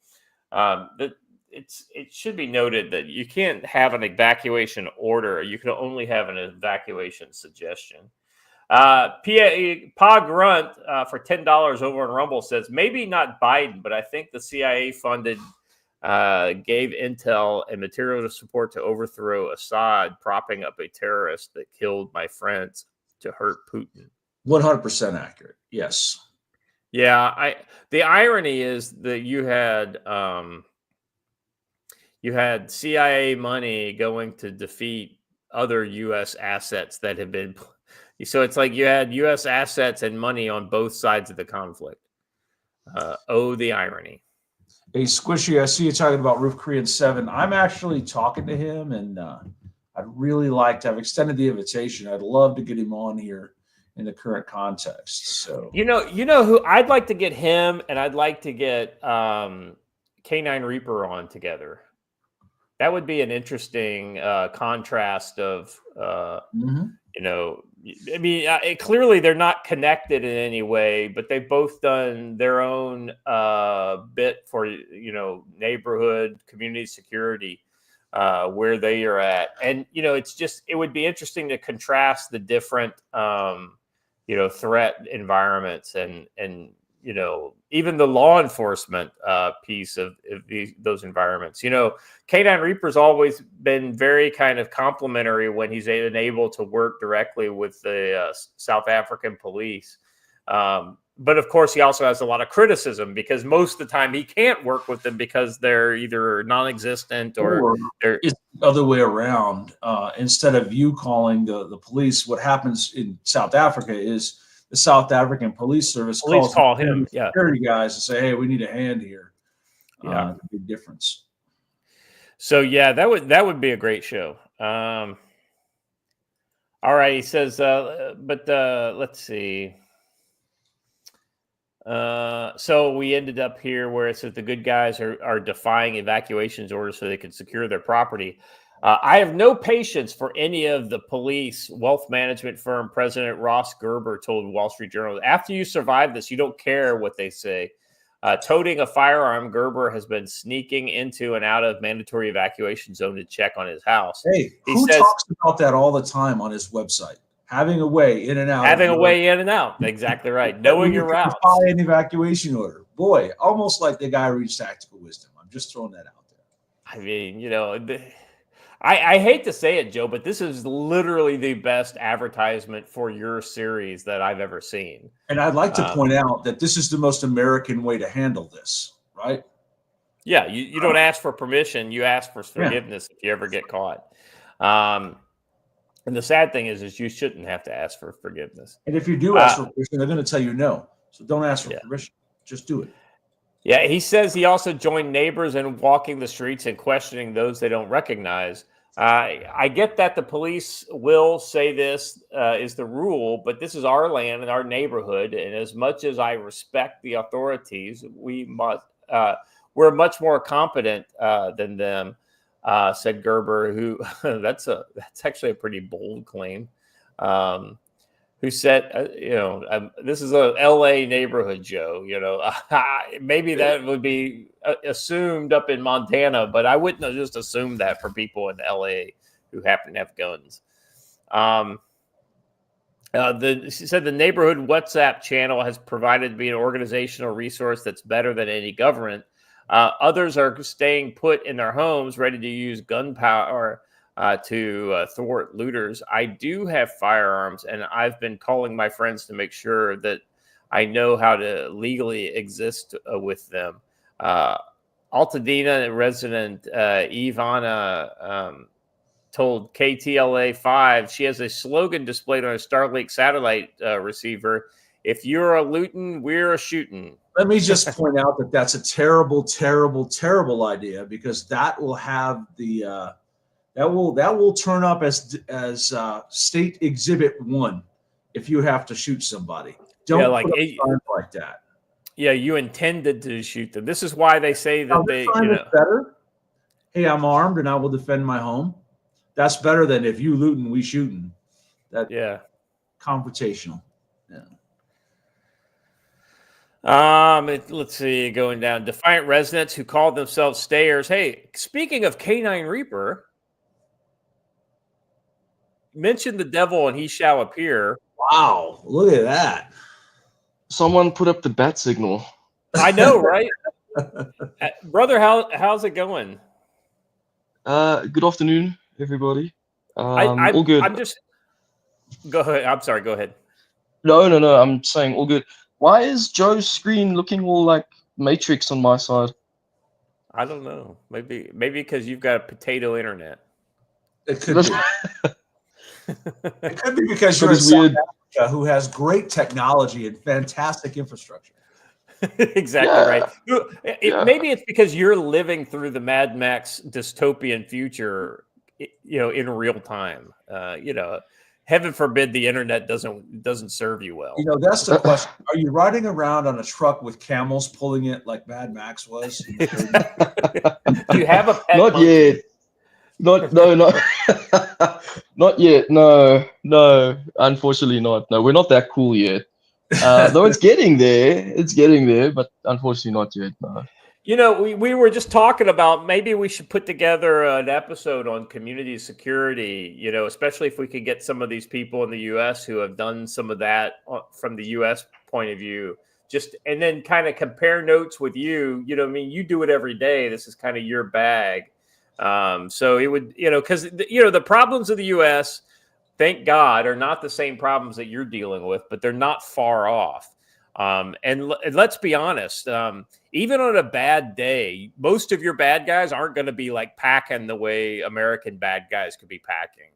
It should be noted that you can't have an evacuation order. You can only have an evacuation suggestion. Pa Grunt for $10 over on Rumble says, maybe not Biden, but I think the CIA funded gave intel and material support to overthrow Assad, propping up a terrorist that killed my friends to hurt Putin. 100% accurate. Yes. Yeah. The irony is that you had CIA money going to defeat other U.S. assets that have been. So it's like you had U.S. assets and money on both sides of the conflict. The irony. Hey, Squishy, I see you talking about Roof Korean 7. I'm actually talking to him, and I'd really like to have extended the invitation. I'd love to get him on here in the current context. So you know who I'd like to get him, and I'd like to get K9 Reaper on together. That would be an interesting contrast of I mean, clearly they're not connected in any way, but they've both done their own bit for, neighborhood community security where they are at. And, it would be interesting to contrast the different, threat environments and, even the law enforcement piece of those environments. K9 Reaper's always been very kind of complimentary when he's been able to work directly with the South African police. But of course, he also has a lot of criticism because most of the time he can't work with them because they're either non-existent or it's the other way around. Instead of you calling the police, what happens in South Africa is the South African police service call him, security guys and say, "Hey, we need a hand here." Yeah, big difference. So yeah, that would be a great show. All right, he says, but let's see. So we ended up here where it says the good guys are defying evacuations orders so they can secure their property. I have no patience for any of the police. Wealth management firm President Ross Gerber told Wall Street Journal, after you survive this, you don't care what they say. Toting a firearm, Gerber has been sneaking into and out of mandatory evacuation zone to check on his house. Hey, who talks about that all the time on his website? Having a way in and out. Having a way in and out. Exactly right. Knowing your routes. Defy an evacuation order. Boy, almost like the guy reached tactical wisdom. I'm just throwing that out there. I mean, I hate to say it, Joe, but this is literally the best advertisement for your series that I've ever seen. And I'd like to point out that this is the most American way to handle this, right? Yeah, you don't ask for permission. You ask for forgiveness if you ever get caught. And the sad thing is you shouldn't have to ask for forgiveness. And if you do ask for permission, they're going to tell you no. So don't ask for permission. Just do it. Yeah, he says he also joined neighbors in walking the streets and questioning those they don't recognize. I get that the police will say this is the rule, but this is our land and our neighborhood. And as much as I respect the authorities, we're much more competent than them, said Gerber, who that's actually a pretty bold claim. Who said, this is a LA neighborhood, Joe, maybe that would be assumed up in Montana, but I wouldn't have just assumed that for people in LA who happen to have guns. She said the neighborhood WhatsApp channel has provided to be an organizational resource that's better than any government. Others are staying put in their homes, ready to use gunpowder to thwart looters. I do have firearms, and I've been calling my friends to make sure that I know how to legally exist with them. Altadena resident Ivana told KTLA 5 she has a slogan displayed on a Starlink satellite receiver. if you're a looting, we're a shooting. Let me just point out that that's a terrible, terrible, terrible idea, because that will have the that will turn up as State Exhibit 1 if you have to shoot somebody. Don't put up signs like that. Yeah, you intended to shoot them. This is why they say that better. Hey, I'm armed and I will defend my home. That's better than if you looting, we shooting. Confrontational. Let's see, going down. Defiant residents who called themselves stayers. Hey, speaking of Canine Reaper, mention the devil and he shall appear. Wow, look at that. Someone put up the bat signal. I know, right? Brother, how's it going? Good afternoon, everybody. All good. I'm just go ahead. I'm sorry, go ahead. No. I'm saying all good. Why is Joe's screen looking all like Matrix on my side? I don't know. Maybe because you've got a potato internet. It could be. It could be because you're in South Africa, who has great technology and fantastic infrastructure. Exactly right. Maybe it's because you're living through the Mad Max dystopian future, in real time. Heaven forbid the internet doesn't serve you well. That's the question. Are you riding around on a truck with camels pulling it like Mad Max was? Do you have a pet? Not yet. Not yet. No. Unfortunately not. No, we're not that cool yet. Though it's getting there, but unfortunately not yet. No. We were just talking about maybe we should put together an episode on community security, especially if we could get some of these people in the U.S. who have done some of that from the U.S. point of view, and then kind of compare notes with you. You do it every day. This is kind of your bag. So it would, because, the problems of the U.S., thank God, are not the same problems that you're dealing with, but they're not far off. And let's be honest, even on a bad day, most of your bad guys aren't going to be like packing the way American bad guys could be packing.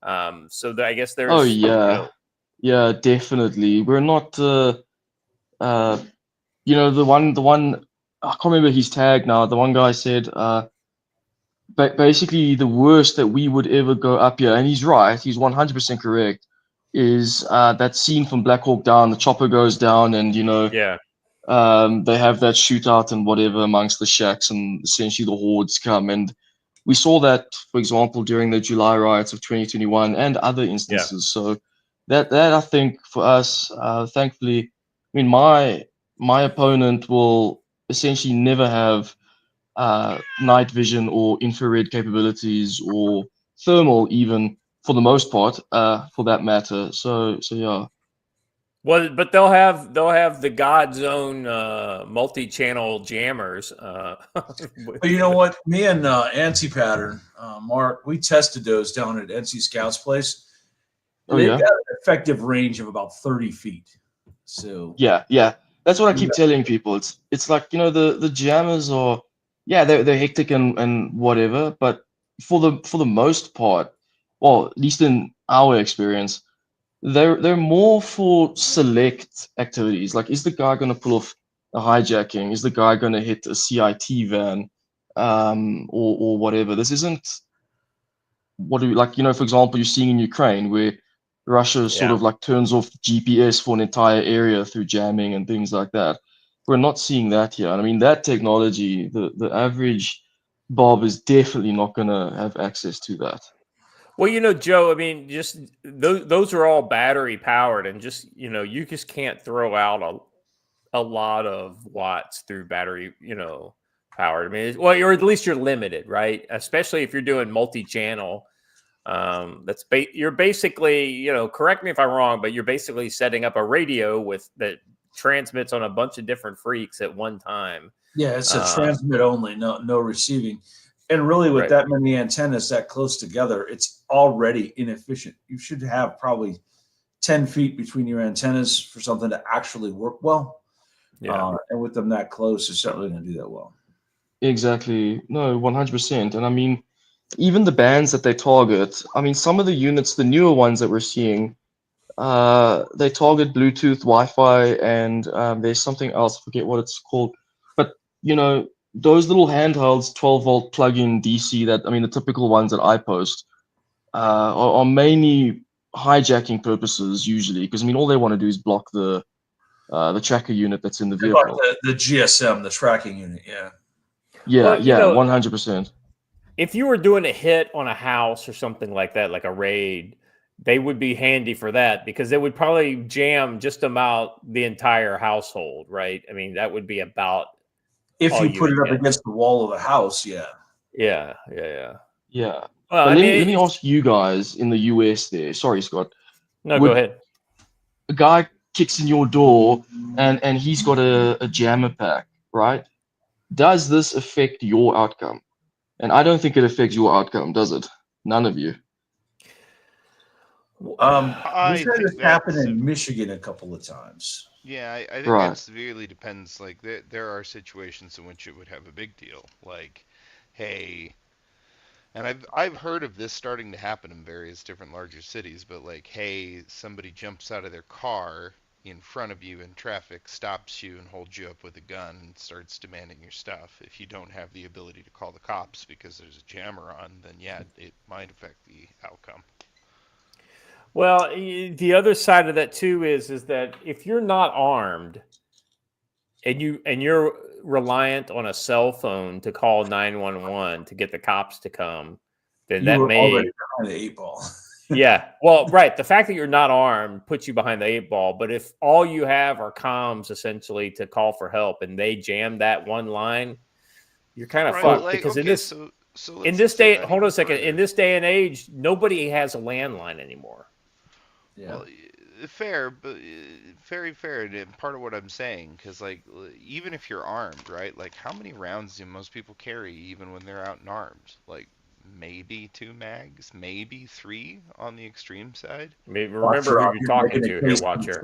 I guess there's. Oh yeah, yeah, definitely. We're not. The one. I can't remember his tag now. The one guy said, basically the worst that we would ever go up here, and he's right. He's 100% correct. Is that scene from Black Hawk Down? The chopper goes down, and they have that shootout and whatever amongst the shacks, and essentially the hordes come. And we saw that, for example, during the July riots of 2021 and other instances. So that I think for us, thankfully, my opponent will essentially never have night vision or infrared capabilities or thermal even. For the most part, for that matter. So yeah. Well, but they'll have the God's own multi-channel jammers. But you know what? Me and Anti-Pattern, Mark, we tested those down at NC Scout's place. They've got an effective range of about 30 feet. So yeah, that's what I keep telling people. It's like the jammers are they're hectic and whatever, but for the most part. Well, at least in our experience, they're more for select activities. Like, is the guy going to pull off a hijacking? Is the guy going to hit a CIT van, or whatever? This isn't for example, you're seeing in Ukraine where Russia sort of like turns off GPS for an entire area through jamming and things like that. We're not seeing that here. And I mean, that technology, the average Bob is definitely not going to have access to that. Well, Joe, I mean, just those are all battery powered, and just you just can't throw out a lot of watts through battery, powered. I mean, or at least you're limited, right? Especially if you're doing multi-channel. You're basically, correct me if I'm wrong, but you're basically setting up a radio that transmits on a bunch of different freaks at one time. Yeah, it's a transmit only, no receiving. And really, with that many antennas that close together, it's already inefficient. You should have probably 10 feet between your antennas for something to actually work well. Yeah. And with them that close, it's certainly going to do that well. Exactly. No, 100%. And I mean, even the bands that they target, I mean, some of the units, the newer ones that we're seeing, They target Bluetooth, Wi-Fi, and there's something else. I forget what it's called. But those little handhelds, 12-volt plug-in DC. The typical ones that I post are mainly hijacking purposes usually, because all they want to do is block the tracker unit that's in the vehicle. The GSM, the tracking unit. Yeah, 100%. If you were doing a hit on a house or something like that, like a raid, they would be handy for that, because they would probably jam just about the entire household, right? That would be about if you put it up against the wall of the house. Yeah. Well, let me ask you guys in the US there. Sorry, Scott. No, go ahead. A guy kicks in your door and he's got a jammer pack, right? Does this affect your outcome? And I don't think it affects your outcome, does it? None of you. We've had this happen in Michigan a couple of times. Yeah, I think it severely depends. Like, there are situations in which it would have a big deal. Like, hey, and I've heard of this starting to happen in various different larger cities, but like, hey, somebody jumps out of their car in front of you in traffic, stops you and holds you up with a gun and starts demanding your stuff. If you don't have the ability to call the cops because there's a jammer on, then yeah, it might affect the outcome. Well, the other side of that too is that if you're not armed and you're reliant on a cell phone to call 911 to get the cops to come, then that may already behind the 8 ball. Yeah, well, right. The fact that you're not armed puts you behind the 8 ball. But if all you have are comms essentially to call for help, and they jam that one line, you're kind of fucked. Like, because in in this day, hold on a second. In this day and age, nobody has a landline anymore. Yeah. Well, fair, but very fair. And part of what I'm saying, because like, even if you're armed, right? Like, how many rounds do most people carry, even when they're out and armed? Like, maybe 2 mags, maybe 3 on the extreme side. Remember who you're talking to here, Watcher.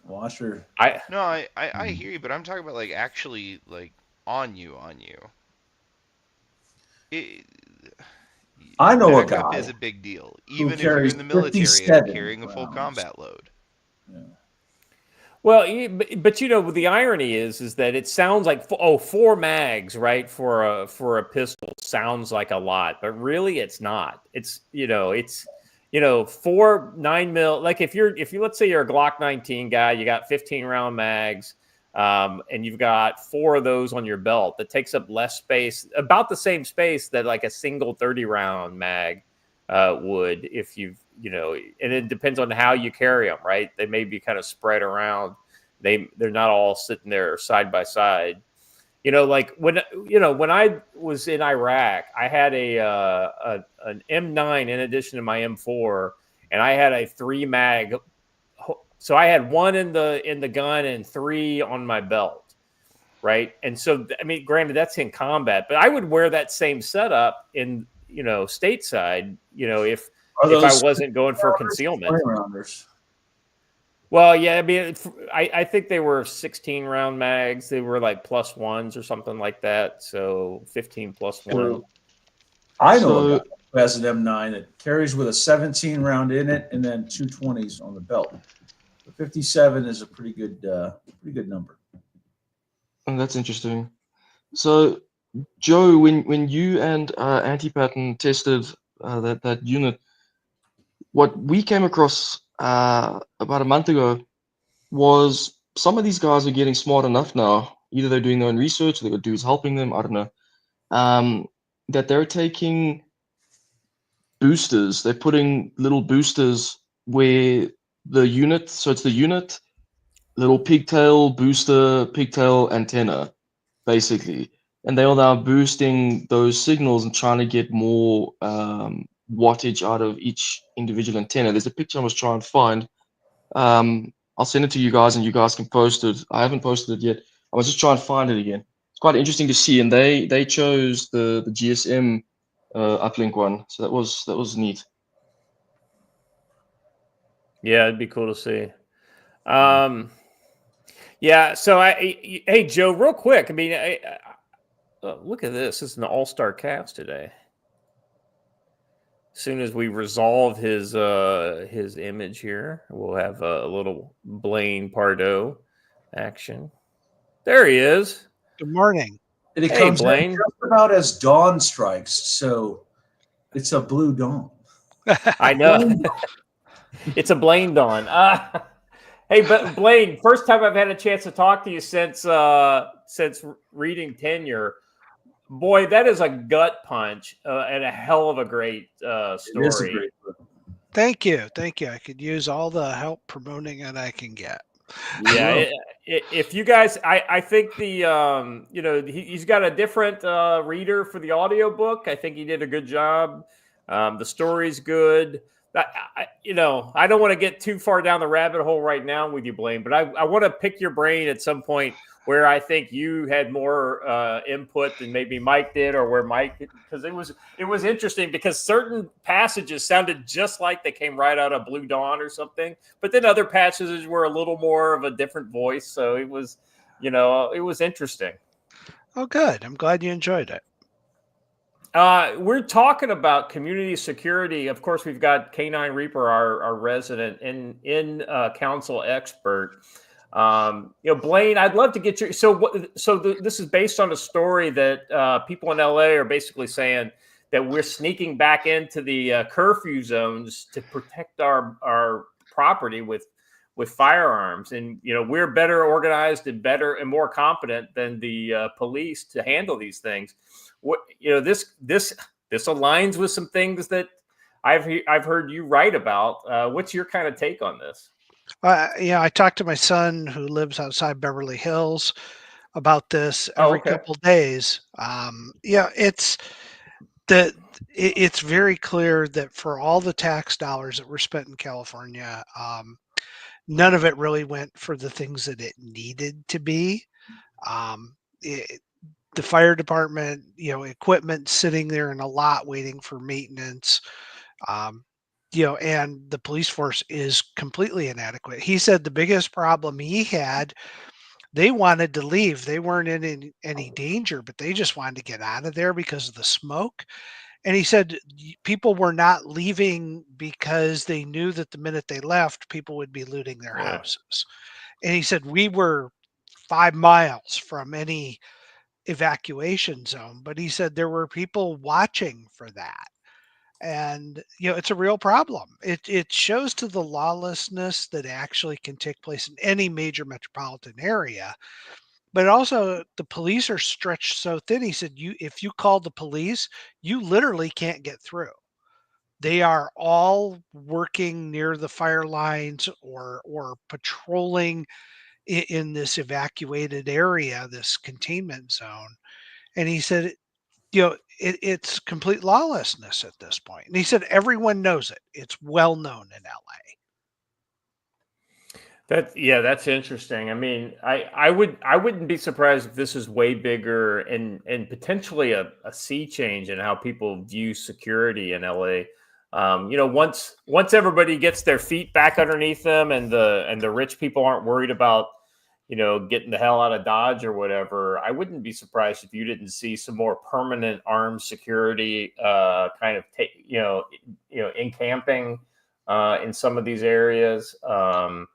Watcher. I hear you, but I'm talking about like actually like on you. I know a guy is a big deal, even if you're in the military and carrying a full combat load. Yeah. Well, but the irony is that it sounds like 4 mags, right, for a pistol sounds like a lot, but really it's not. It's 4 9mm. Like if you let's say you're a Glock 19 guy, you got 15 round mags, and you've got 4 of those on your belt. That takes up less space, about the same space that like a single 30 round mag would, if and it depends on how you carry them, right? They may be kind of spread around. They're not all sitting there side by side. Like when I was in Iraq, I had an M9 in addition to my M4, and I had a 3 mag. So I had 1 in the gun and 3 on my belt, right? And so granted that's in combat, but I would wear that same setup in stateside, if I wasn't going for concealment. Well, yeah, I think they were 16 round mags. They were like +1s or something like that. So 15 +1. I know a guy who has an M9 that carries with a 17 round in it and then 2 20s on the belt. 57 is a pretty good number. And that's interesting. So, Joe, when you and Anti-Pattern tested that unit, what we came across about a month ago was some of these guys are getting smart enough now. Either they're doing their own research, or they got dudes helping them. I don't know. That they're taking boosters. They're putting little boosters where the unit. So it's the unit, little pigtail booster, pigtail antenna, basically. And they are now boosting those signals and trying to get more wattage out of each individual antenna. There's a picture I was trying to find. I'll send it to you guys and you guys can post it. I haven't posted it yet. I was just trying to find it again. It's quite interesting to see. And they chose the GSM uplink one. So that was neat. Yeah, it'd be cool to see. Yeah. So hey, Joe, real quick. Look at this. This is an all-star cast today. As soon as we resolve his image here, we'll have a little Blaine Pardo action. There he is. Good morning. And it Hey, comes Blaine. in just about as dawn strikes, so it's a blue dawn. I know. It's a Blaine dawn. Hey, but Blaine, first time I've had a chance to talk to you since reading Tenure. Boy, that is a gut punch and a hell of a great story. It is a great book. Thank you. I could use all the help promoting it I can get. Yeah, if you guys, I think the he's got a different reader for the audiobook. I think he did a good job. The story's good. I don't want to get too far down the rabbit hole right now with you, Blaine, but I want to pick your brain at some point where I think you had more input than maybe Mike did, or where Mike, because it was interesting because certain passages sounded just like they came right out of Blue Dawn or something, but then other passages were a little more of a different voice. So it was interesting. Oh, good. I'm glad you enjoyed it. We're talking about community security. Of course, we've got K9 Reaper, our resident in council expert. Blaine, I'd love to get your. This is based on a story that people in LA are basically saying that we're sneaking back into the curfew zones to protect our property with firearms, and we're better organized and better and more competent than the police to handle these things. This aligns with some things that I've heard you write about. What's your kind of take on this? I talked to my son who lives outside Beverly Hills about this every couple of days. It's very clear that for all the tax dollars that were spent in California, none of it really went for the things that it needed to be. The fire department, equipment sitting there in a lot waiting for maintenance. And the police force is completely inadequate. He said the biggest problem he had, they wanted to leave. They weren't in any danger, but they just wanted to get out of there because of the smoke. And he said people were not leaving because they knew that the minute they left, people would be looting their houses. And he said we were 5 miles from any evacuation zone, but he said there were people watching for that. And it's a real problem. It shows to the lawlessness that actually can take place in any major metropolitan area. But also the police are stretched so thin. He said if you call the police, you literally can't get through. They are all working near the fire lines or patrolling in this evacuated area, this containment zone. And he said it's complete lawlessness at this point. And he said everyone knows it. It's well known in LA. That's interesting. I mean, I wouldn't be surprised if this is way bigger and potentially a sea change in how people view security in LA. Once everybody gets their feet back underneath them and the rich people aren't worried about getting the hell out of Dodge or whatever, I wouldn't be surprised if you didn't see some more permanent armed security kind of encamping in some of these areas. And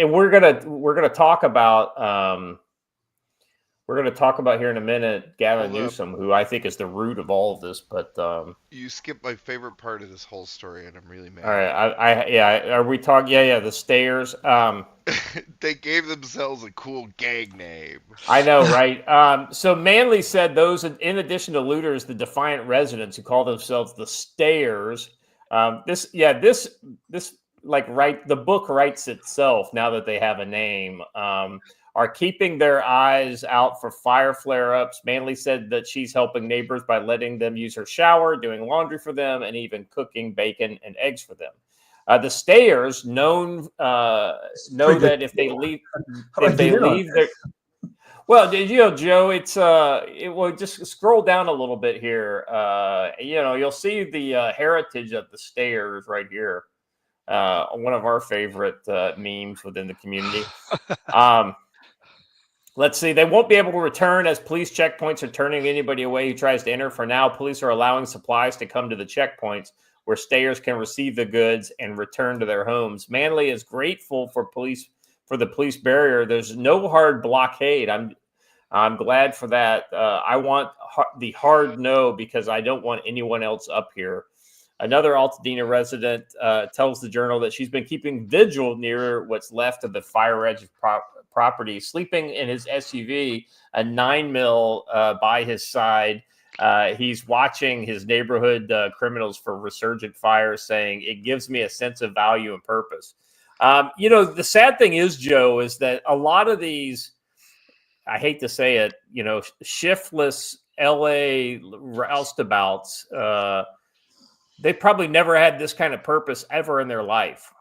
we're gonna talk about here in a minute Gavin Newsom, who I think is the root of all of this. But you skipped my favorite part of this whole story, and I'm really mad. All right, are we talking? Yeah, the stairs. They gave themselves a cool gang name. I know, right? So Manley said those, in addition to looters, the defiant residents who call themselves the Stairs. The book writes itself now that they have a name. Are keeping their eyes out for fire flare-ups. Manley said that she's helping neighbors by letting them use her shower, doing laundry for them, and even cooking bacon and eggs for them. The Stayers know that if they leave their Joe, just scroll down a little bit here. You'll see the heritage of the Stayers right here. One of our favorite memes within the community. Let's see. They won't be able to return as police checkpoints are turning anybody away who tries to enter. For now, police are allowing supplies to come to the checkpoints where stayers can receive the goods and return to their homes. Manly is grateful for the police barrier. There's no hard blockade. I'm glad for that. I want the hard no because I don't want anyone else up here. Another Altadena resident tells the Journal that she's been keeping vigil near what's left of the fire edge property, sleeping in his SUV, a 9mm by his side. He's watching his neighborhood criminals for resurgent fire, saying, "It gives me a sense of value and purpose." The sad thing is, Joe, is that a lot of these, I hate to say it, shiftless LA roustabouts, they probably never had this kind of purpose ever in their life.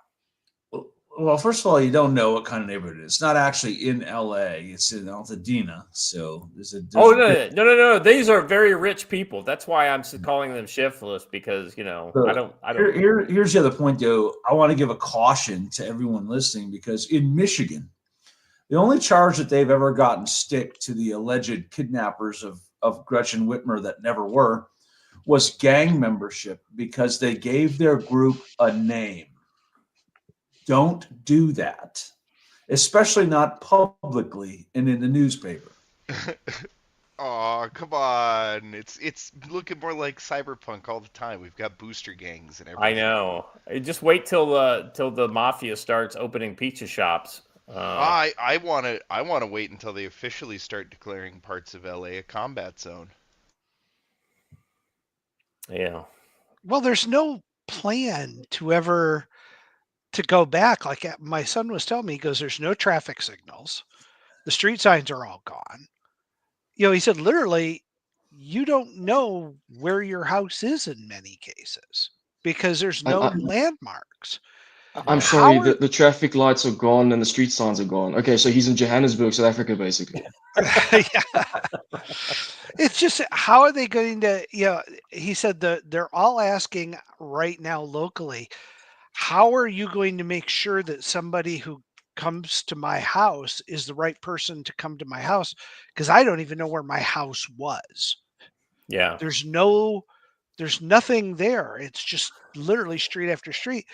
Well, first of all, you don't know what kind of neighborhood it is. It's not actually in LA. It's in Altadena. So no. These are very rich people. That's why I'm calling them shiftless, because Here's the other point, though. I want to give a caution to everyone listening, because in Michigan, the only charge that they've ever gotten stick to the alleged kidnappers of Gretchen Whitmer that never were was gang membership, because they gave their group a name. Don't do that, especially not publicly and in the newspaper. Oh, come on. It's looking more like cyberpunk all the time. We've got booster gangs and everything. I know. Just wait till the mafia starts opening pizza shops. I want to wait until they officially start declaring parts of LA a combat zone. Yeah. Well, there's no plan to go back. Like my son was telling me, he goes, "There's no traffic signals. The street signs are all gone." He said, literally, you don't know where your house is in many cases because there's no landmarks. I'm sorry, the traffic lights are gone and the street signs are gone. Okay, so he's in Johannesburg, South Africa, basically. Yeah. It's just, how are they going to, he said they're all asking right now locally, how are you going to make sure that somebody who comes to my house is the right person to come to my house? Because I don't even know where my house was. Yeah. There's nothing there. It's just literally street after street.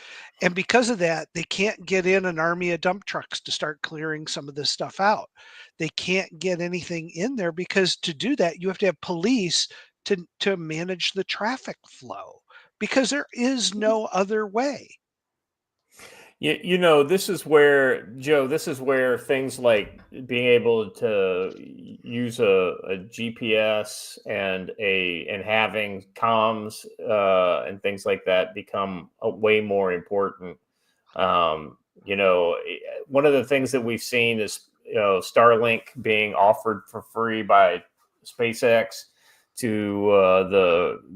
And because of that, they can't get in an army of dump trucks to start clearing some of this stuff out. They can't get anything in there because to do that, you have to have police to manage the traffic flow, because there is no other way. This is where, Joe, things like being able to use a GPS and having comms and things like that become way more important. One of the things that we've seen is Starlink being offered for free by SpaceX to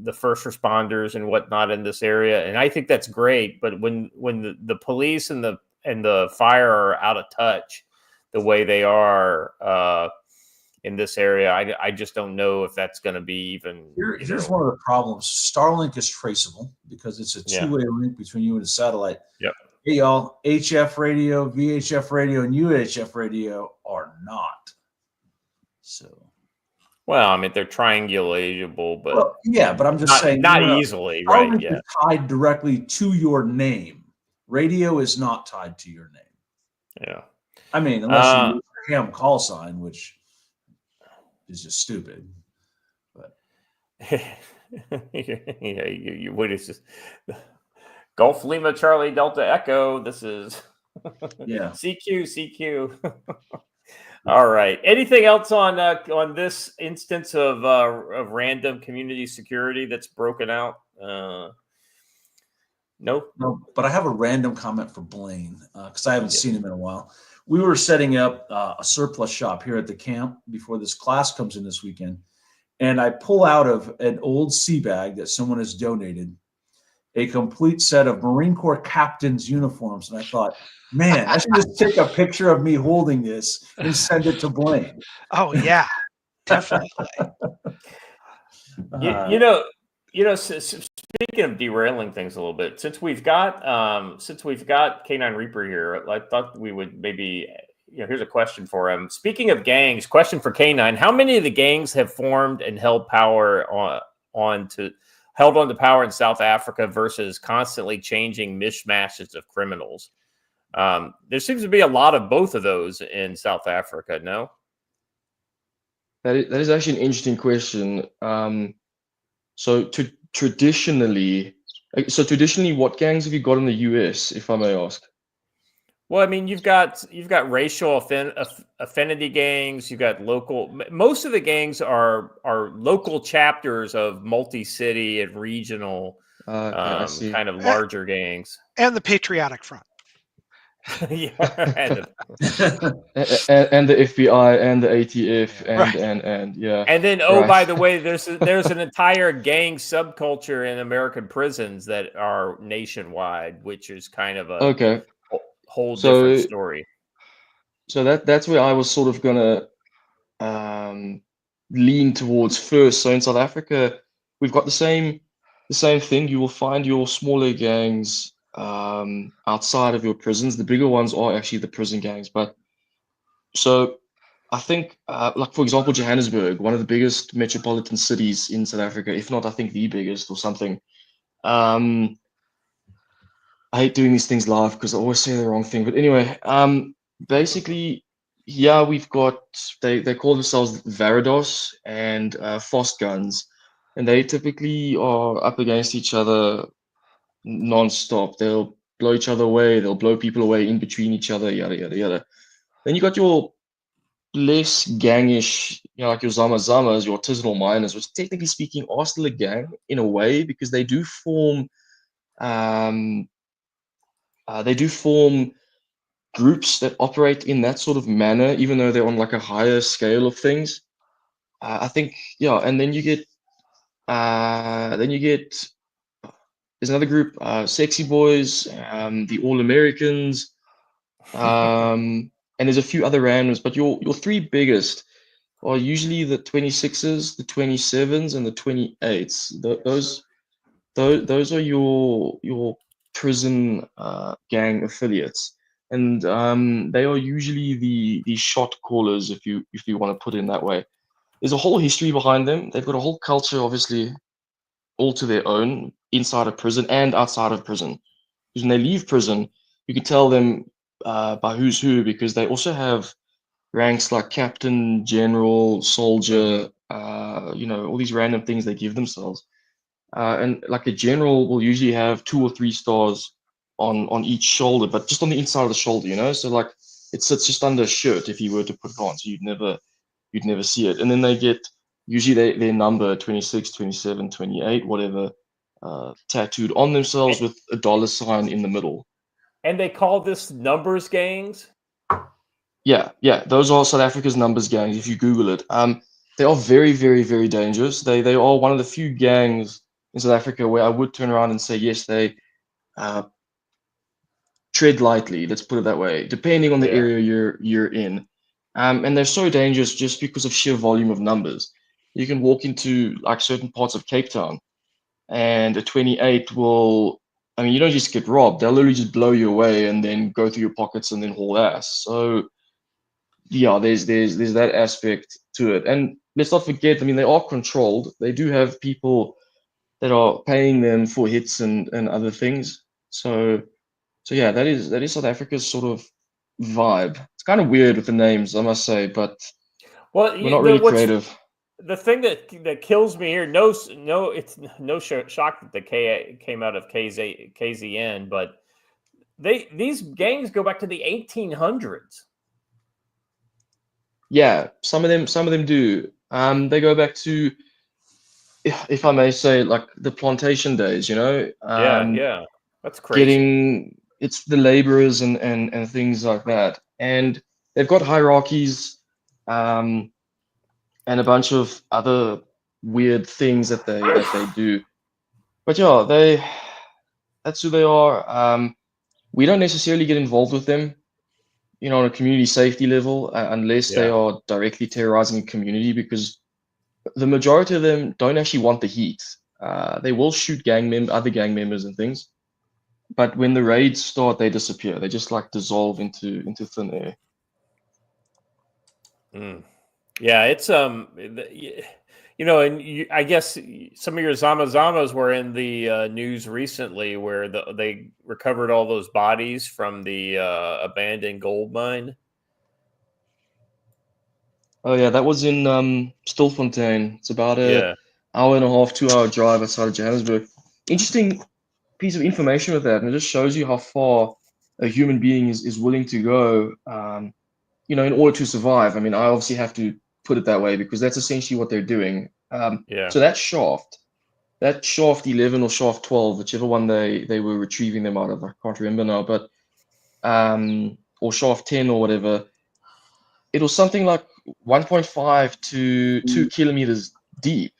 the first responders and whatnot in this area, and I think that's great. But when the police and the fire are out of touch the way they are in this area, I just don't know if that's going to be even. Here's one of the problems: Starlink is traceable because it's a two-way link between you and the satellite. Yep. Hey, y'all, HF radio, VHF radio, and UHF radio are not. So. Well, I mean, they're triangulatable, but but I'm just saying, not easily, right? Yeah, tied directly to your name. Radio is not tied to your name. Yeah, I mean, unless you use a ham call sign, which is just stupid. But what is this? Golf Lima Charlie Delta Echo. This is CQ. All right. Anything else on this instance of random community security that's broken out? No, but I have a random comment for Blaine because I haven't seen him in a while. We were setting up a surplus shop here at the camp before this class comes in this weekend, and I pull out of an old sea bag that someone has donated a complete set of Marine Corps captain's uniforms, and I thought, man, I should just take a picture of me holding this and send it to Blaine. Oh yeah, definitely. Speaking of derailing things a little bit, since we've got K9 Reaper here, I thought we would maybe here's a question for him. Speaking of gangs, question for K9: how many of the gangs have formed and held on to power in South Africa versus constantly changing mishmashes of criminals? There seems to be a lot of both of those in South Africa. No. That is actually an interesting question. So traditionally, what gangs have you got in the US, if I may ask? Well, I mean, you've got racial affinity gangs. You've got local. Most of the gangs are local chapters of multi-city and regional kind of larger gangs. And the Patriotic Front. Yeah, and the FBI and the ATF and yeah. And then by the way, there's an entire gang subculture in American prisons that are nationwide, which is kind of a whole different story. So that's where I was sort of gonna lean towards first. So in South Africa, we've got the same thing. You will find your smaller gangs outside of your prisons. The bigger ones are actually the prison gangs. But so I think, like for example, Johannesburg, one of the biggest metropolitan cities in South Africa, if not, I think the biggest or something. I hate doing these things live because I always say the wrong thing. But anyway, basically, yeah, we've got they call themselves Varidos and Fast Guns, and they typically are up against each other non-stop. They'll blow each other away. They'll blow people away in between each other. Yada yada yada. Then you got your less gangish, like your Zamazamas, your artisanal miners, which technically speaking are still a gang in a way because they do form groups that operate in that sort of manner, even though they're on like a higher scale of things. I think, yeah, and then you get there's another group, Sexy Boys, the All Americans, and there's a few other randoms, but your three biggest are usually the 26s, the 27s, and the 28s. Those are your prison gang affiliates, and they are usually the shot callers, if you want to put it in that way. There's a whole history behind them. They've got a whole culture, obviously, all to their own inside of prison and outside of prison. Because when they leave prison, you can tell them by who's who, because they also have ranks like captain, general, soldier, all these random things they give themselves. And like a general will usually have 2 or 3 stars on each shoulder, but just on the inside of the shoulder, so like it sits just under a shirt if you were to put it on, so you'd never see it. And then they get usually their number 26, 27, 28, whatever, tattooed on themselves with a $ in the middle. And they call this numbers gangs? Yeah, those are South Africa's numbers gangs if you Google it. They are very, very, very dangerous. They are one of the few gangs in South Africa where I would turn around and say, yes, they tread lightly, let's put it that way, depending on the area you're in. And they're so dangerous just because of sheer volume of numbers. You can walk into like certain parts of Cape Town and a 28 will, you don't just get robbed, they'll literally just blow you away and then go through your pockets and then haul ass. So yeah, there's that aspect to it. And let's not forget, they are controlled. They do have people that are paying them for hits and other things. So yeah, that is South Africa's sort of vibe. It's kind of weird with the names, I must say, but we're not really creative. The thing that kills me here, it's no shock that the K came out of KZN, but these gangs go back to the 1800s. Yeah, some of them do. They go back to, if I may say, like the plantation days. Yeah, that's crazy. It's the laborers and things like that, and they've got hierarchies, and a bunch of other weird things that they do. But yeah, that's who they are. We don't necessarily get involved with them, on a community safety level, unless they are directly terrorizing a community, because the majority of them don't actually want the heat. They will shoot other gang members and things, but when the raids start, they disappear. They just like dissolve into thin air. Yeah, it's I guess some of your Zamazamas were in the news recently, where they recovered all those bodies from the abandoned gold mine. Oh yeah, that was in Stilfontein. It's about a hour and a half, 2 hour drive outside of Johannesburg. Interesting piece of information with that, and it just shows you how far a human being is willing to go, in order to survive. I mean, I obviously have to put it that way because that's essentially what they're doing. So that shaft 11 or shaft 12, whichever one they were retrieving them out of, I can't remember now, but or shaft 10 or whatever, it was something like 1.5 to 2 kilometers deep.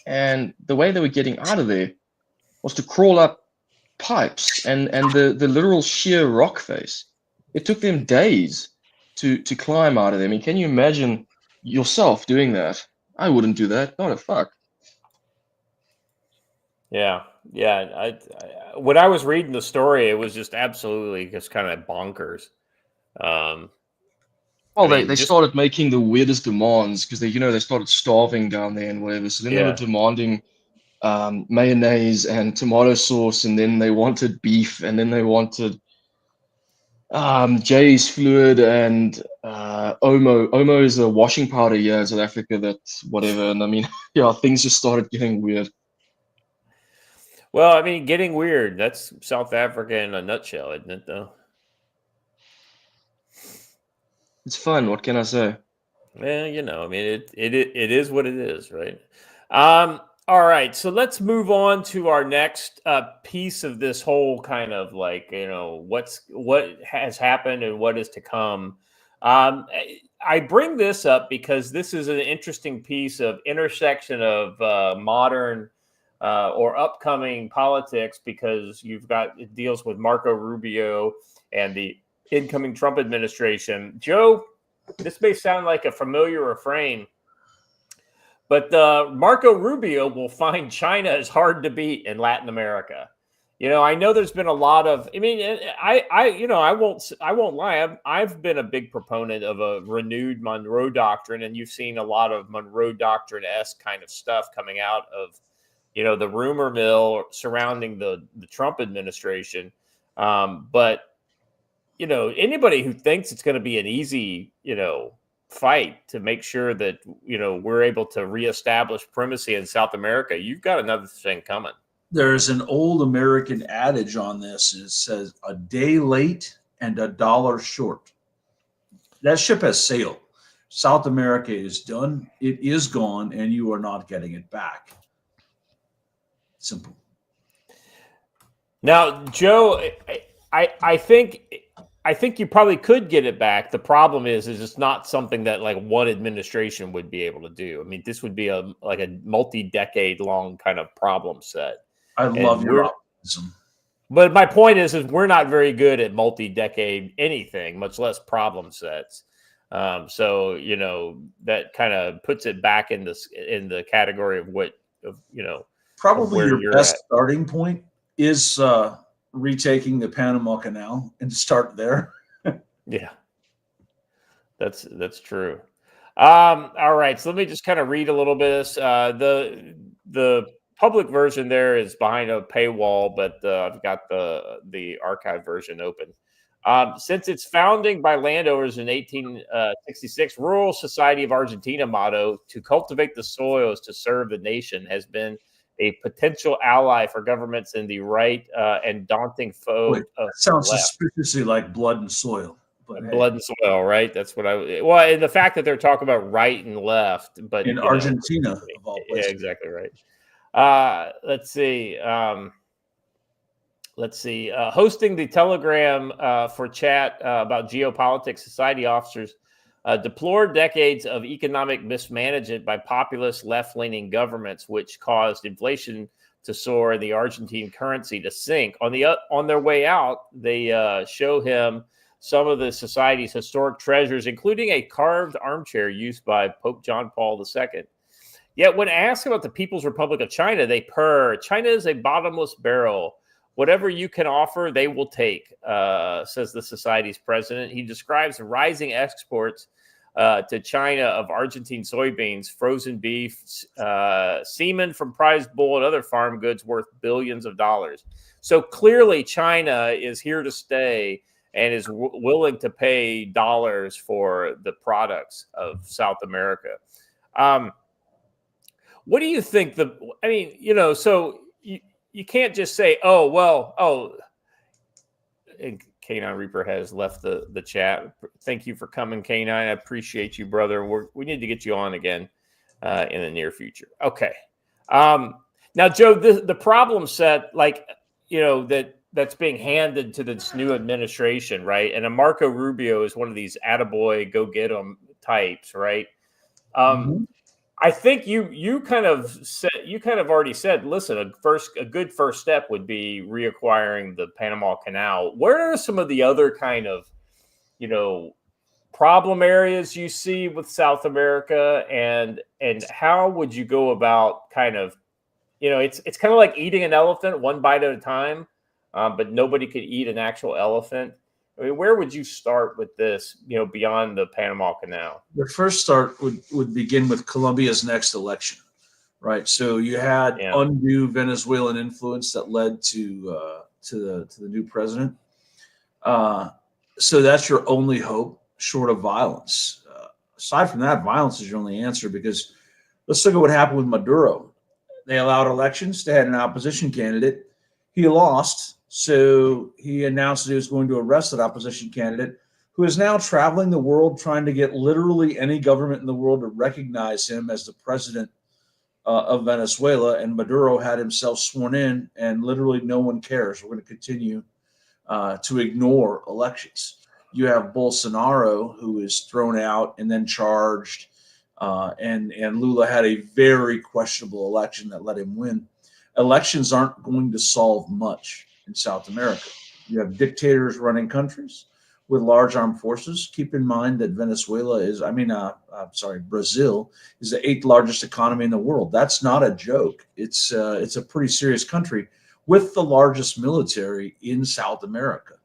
And the way they were getting out of there was to crawl up pipes and the literal sheer rock face. It took them days to climb out of there. I mean, can you imagine yourself doing that? I wouldn't do that. Not a fuck. Yeah. When I was reading the story, it was just absolutely just kind of bonkers. They started making the weirdest demands because they started starving down there and whatever. So then they were demanding mayonnaise and tomato sauce, and then they wanted beef, and then they wanted Jay's fluid and Omo. Omo is a washing powder here in South Africa. That's whatever. And I mean, things just started getting weird. Well, I mean, getting weird. That's South Africa in a nutshell, isn't it, though? It's fun. What can I say? Well, I mean, it is what it is, right? All right, so let's move on to our next piece of this whole kind of like, what has happened and what is to come. I bring this up because this is an interesting piece of intersection of modern or upcoming politics, because it deals with Marco Rubio and the incoming Trump administration. Joe, this may sound like a familiar refrain, but Marco Rubio will find China is hard to beat in Latin America. I know there's been a lot of. I mean, I won't lie. I've been a big proponent of a renewed Monroe Doctrine, and you've seen a lot of Monroe Doctrine-esque kind of stuff coming out of, the rumor mill surrounding the Trump administration. But anybody who thinks it's going to be an easy, fight to make sure that, we're able to reestablish primacy in South America, you've got another thing coming. There's an old American adage on this. It says a day late and a dollar short. That ship has sailed. South America is done. It is gone, and you are not getting it back. Simple. Now, Joe, I think you probably could get it back. The problem is it's not something that like one administration would be able to do. I mean, this would be a multi-decade long kind of problem set. I love your optimism. But my point is we're not very good at multi-decade anything, much less problem sets. So that kind of puts it back in the category of probably your best starting point is retaking the Panama Canal and start there. Yeah, that's true. All right, so let me just kind of read a little bit of this. The public version there is behind a paywall, but I've got the archive version open. Since its founding by landowners in 1866, Rural Society of Argentina motto, to cultivate the soils to serve the nation, has been a potential ally for governments in the right and daunting foe. Wait, that sounds suspiciously like blood and soil. Blood and soil, right? That's what and the fact that they're talking about right and left, but in Argentina, of all places. Yeah, exactly right. Let's see. Hosting the Telegram for chat about geopolitics, society officers deplored decades of economic mismanagement by populist left-leaning governments, which caused inflation to soar and the Argentine currency to sink. On their way out, they show him some of the society's historic treasures, including a carved armchair used by Pope John Paul II. Yet when asked about the People's Republic of China, they purr. China is a bottomless barrel. Whatever you can offer, they will take, says the society's president. He describes rising exports to China of Argentine soybeans, frozen beef, semen from prize bull, and other farm goods worth billions of dollars. So clearly, China is here to stay and is willing to pay dollars for the products of South America. What do you think? So you can't just say, and K9 Reaper has left the chat. Thank you for coming, K9. I appreciate you, brother. We need to get you on again in the near future. Okay. Now, Joe, the problem set, that's being handed to this new administration, right? And Marco Rubio is one of these attaboy, go get 'em types, right? I think you kind of already said, listen, a good first step would be reacquiring the Panama Canal. Where are some of the other kind of, problem areas you see with South America, and how would you go about kind of, it's kind of like eating an elephant one bite at a time, but nobody could eat an actual elephant. I mean, where would you start with this, beyond the Panama Canal? The first start would begin with Colombia's next election, right? So you had undue Venezuelan influence that led to the new president. So that's your only hope, short of violence. Aside from that, violence is your only answer, because let's look at what happened with Maduro. They allowed elections. They had an opposition candidate. He lost. So he announced that he was going to arrest that opposition candidate, who is now traveling the world trying to get literally any government in the world to recognize him as the president of Venezuela. And Maduro had himself sworn in, and literally no one cares. We're going to continue to ignore elections. You have Bolsonaro, who is thrown out and then charged, and Lula had a very questionable election that let him win. Elections aren't going to solve much in South America. You have dictators running countries with large armed forces. Keep in mind that Brazil is the 8th largest economy in the world. That's not a joke. It's a pretty serious country with the largest military in South America.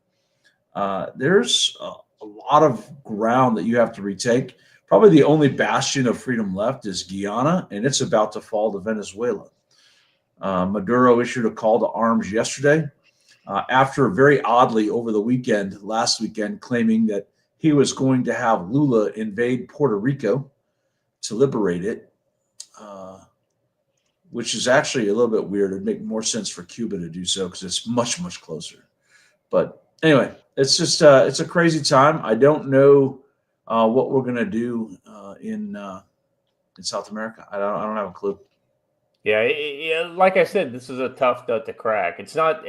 There's a lot of ground that you have to retake. Probably the only bastion of freedom left is Guyana, and it's about to fall to Venezuela. Maduro issued a call to arms yesterday, after very oddly over the last weekend, claiming that he was going to have Lula invade Puerto Rico to liberate it, which is actually a little bit weird. It'd make more sense for Cuba to do so because it's much, much closer. But anyway, it's just it's a crazy time. I don't know what we're going to do in South America. I don't have a clue. Yeah, like I said, this is a tough nut to crack. It's not.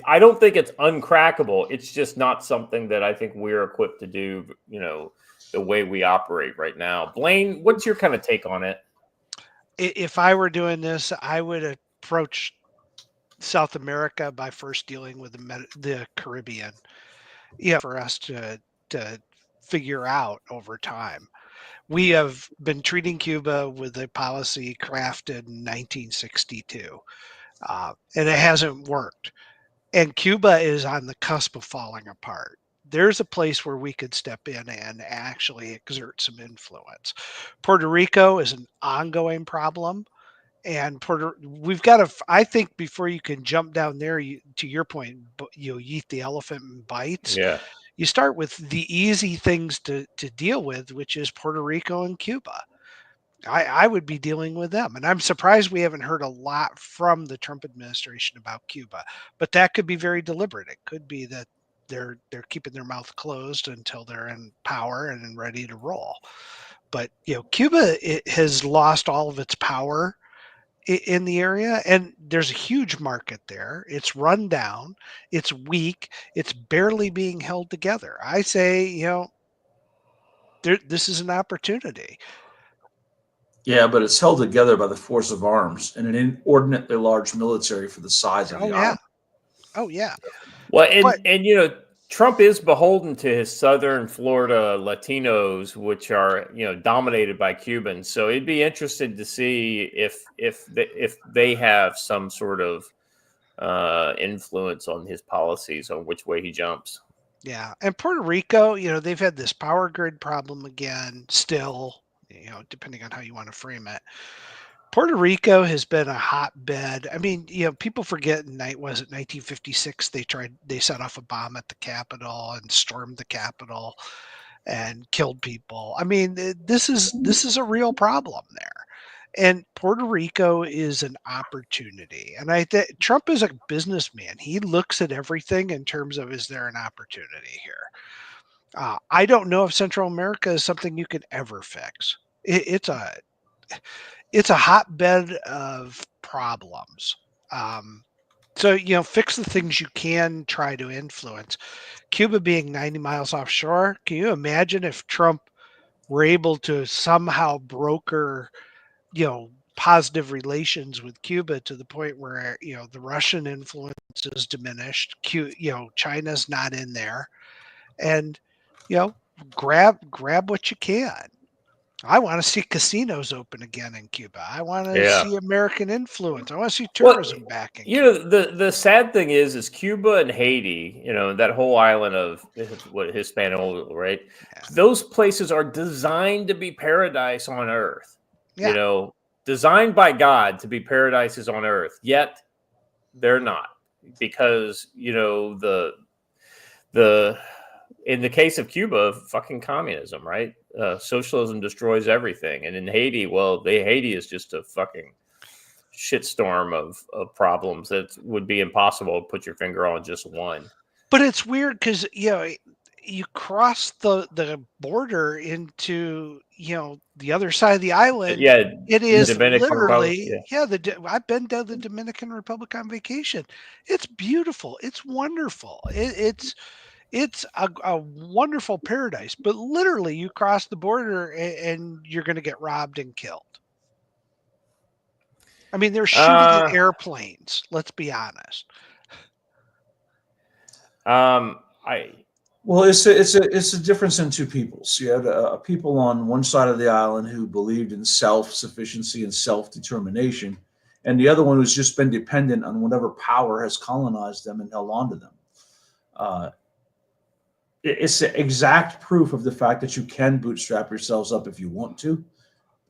I don't think it's uncrackable. It's just not something that I think we're equipped to do. The way we operate right now. Blaine, what's your kind of take on it? If I were doing this, I would approach South America by first dealing with the Caribbean. Yeah, for us to figure out over time. We have been treating Cuba with a policy crafted in 1962, and it hasn't worked. And Cuba is on the cusp of falling apart. There's a place where we could step in and actually exert some influence. Puerto Rico is an ongoing problem. And we've got to, I think before you can jump down there, to your point, you eat the elephant in bites. Yeah. You start with the easy things to deal with, which is Puerto Rico and Cuba. I would be dealing with them. And I'm surprised we haven't heard a lot from the Trump administration about Cuba. But that could be very deliberate. It could be that they're keeping their mouth closed until they're in power and ready to roll. But Cuba has lost all of its power in the area, and there's a huge market there. It's run down, it's weak, it's barely being held together. I say, this is an opportunity. Yeah, but it's held together by the force of arms and an inordinately large military for the size of the island. Oh yeah. Well, and Trump is beholden to his southern Florida Latinos, which are dominated by Cubans. So it'd be interesting to see if they have some sort of influence on his policies, on which way he jumps. Yeah, and Puerto Rico, they've had this power grid problem again, still, depending on how you want to frame it. Puerto Rico has been a hotbed. I mean, people forget was it 1956 they set off a bomb at the Capitol and stormed the Capitol and killed people. I mean, this is a real problem there. And Puerto Rico is an opportunity. And Trump is a businessman. He looks at everything in terms of, is there an opportunity here? I don't know if Central America is something you could ever fix. It's a hotbed of problems. So, fix the things you can try to influence. Cuba being 90 miles offshore, can you imagine if Trump were able to somehow broker, positive relations with Cuba to the point where, the Russian influence is diminished, China's not in there, and, grab what you can. I want to see casinos open again in Cuba. I want to see American influence. I want to see tourism back in Cuba. The sad thing is Cuba and Haiti, that whole island of Hispaniola, right? Yeah. Those places are designed to be paradise on earth. Yeah. Designed by God to be paradises on earth, yet they're not, because the in the case of Cuba, fucking communism, right? Socialism destroys everything. And in Haiti, Haiti is just a fucking shitstorm of problems that would be impossible to put your finger on just one. But it's weird because, you cross the border into, the other side of the island. Yeah. It is literally, I've been to the Dominican Republic on vacation. It's beautiful. It's wonderful. It's a wonderful paradise, but literally you cross the border and you're going to get robbed and killed. I mean, they're shooting at airplanes. Let's be honest. It's a difference in two peoples. You had a people on one side of the island who believed in self-sufficiency and self-determination, and the other one who's just been dependent on whatever power has colonized them and held on to them. It's the exact proof of the fact that you can bootstrap yourselves up if you want to,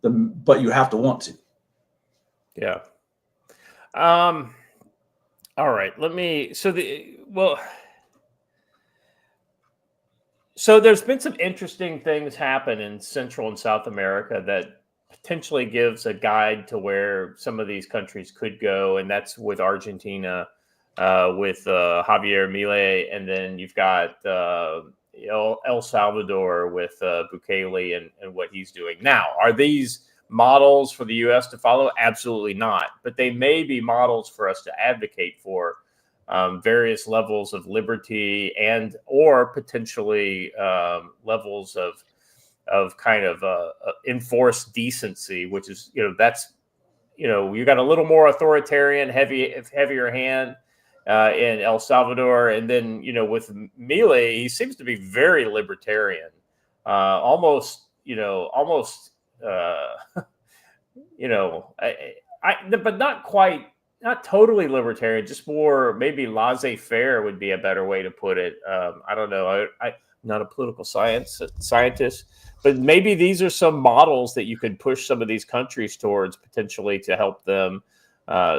but you have to want to. Yeah. All right. So there's been some interesting things happen in Central and South America that potentially gives a guide to where some of these countries could go, and that's with Argentina. With Javier Milei, and then you've got El Salvador with Bukele and what he's doing. Now, are these models for the U.S. to follow? Absolutely not. But they may be models for us to advocate for various levels of liberty and or potentially levels of kind of enforced decency, which is, that's, you got a little more authoritarian, heavier hand in El Salvador, and then with Milei, he seems to be very libertarian, but not totally libertarian, just more maybe laissez-faire would be a better way to put it. I don't know. I'm not a political scientist, but maybe these are some models that you could push some of these countries towards potentially to help them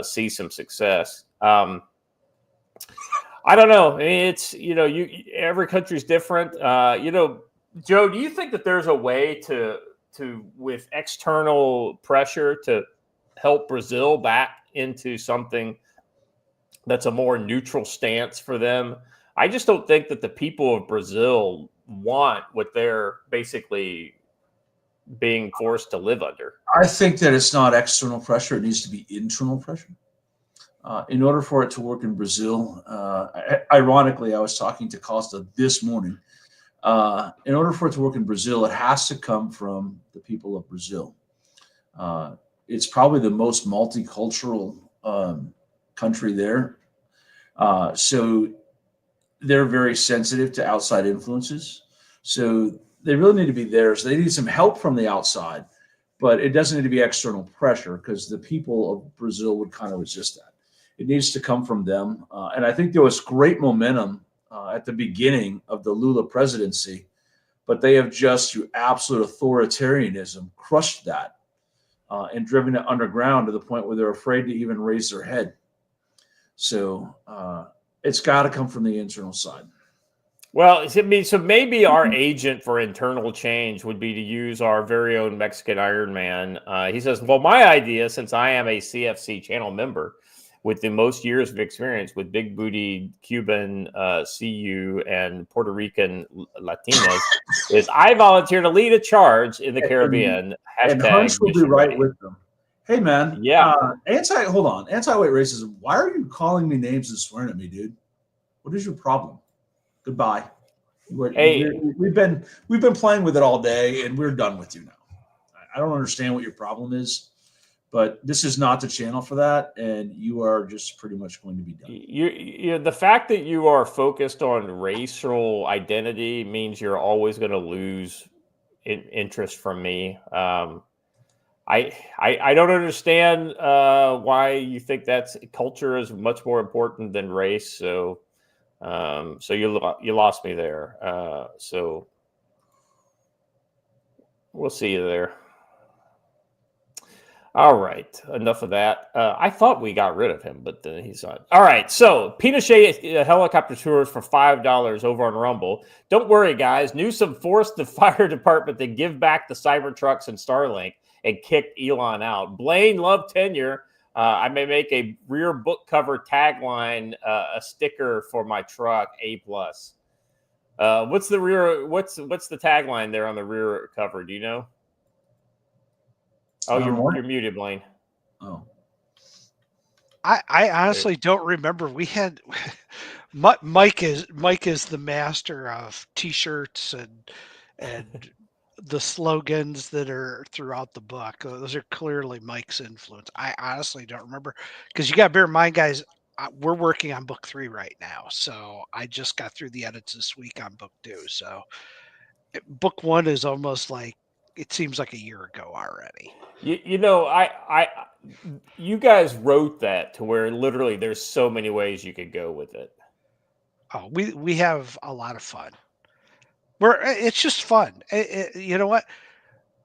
see some success. I don't know. It's, every country's different. Joe, do you think that there's a way to with external pressure to help Brazil back into something that's a more neutral stance for them? I just don't think that the people of Brazil want what they're basically being forced to live under. I think that it's not external pressure. It needs to be internal pressure. In order for it to work in Brazil, ironically, I was talking to Costa this morning. In order for it to work in Brazil, it has to come from the people of Brazil. It's probably the most multicultural country there. So they're very sensitive to outside influences. So they really need to be there. So they need some help from the outside, but it doesn't need to be external pressure because the people of Brazil would kind of resist that. It needs to come from them. And I think there was great momentum at the beginning of the Lula presidency, but they have just, through absolute authoritarianism, crushed that and driven it underground to the point where they're afraid to even raise their head. So it's got to come from the internal side. Well, I mean, so maybe our agent for internal change would be to use our very own Mexican Iron Man. He says, well, my idea, since I am a CFC channel member with the most years of experience with big booty Cuban CU and Puerto Rican Latinas, is I volunteer to lead a charge in the Caribbean. And Hunch will be right with them. Hey, man. Yeah. Hold on. Anti-white racism. Why are you calling me names and swearing at me, dude? What is your problem? Goodbye. We've been playing with it all day, and we're done with you now. I don't understand what your problem is, but this is not the channel for that, and you are just pretty much going to be done. You the fact that you are focused on racial identity means you're always going to lose interest from me. I don't understand why you think that's culture is much more important than race. So you lost me there. So we'll see you there. All right, enough of that. I thought we got rid of him, but he's not. All right, so Pinochet helicopter tours for $5 over on Rumble. Don't worry, guys. Newsom forced the fire department to give back the Cybertrucks and Starlink and kicked Elon out. Blaine loved tenure. I may make a rear book cover tagline, a sticker for my truck, A+. What's the tagline there on the rear cover? Do you know? Oh, you're muted, Blaine. Oh, I honestly don't remember. We had Mike is the master of T-shirts and the slogans that are throughout the book. Those are clearly Mike's influence. I honestly don't remember, because you got to bear in mind, guys, we're working on book 3 right now. So I just got through the edits this week on book 2. So book 1 is almost like, it seems like a year ago already. You know, you guys wrote that to where literally there's so many ways you could go with it. Oh, we have a lot of fun. It's just fun. You know what?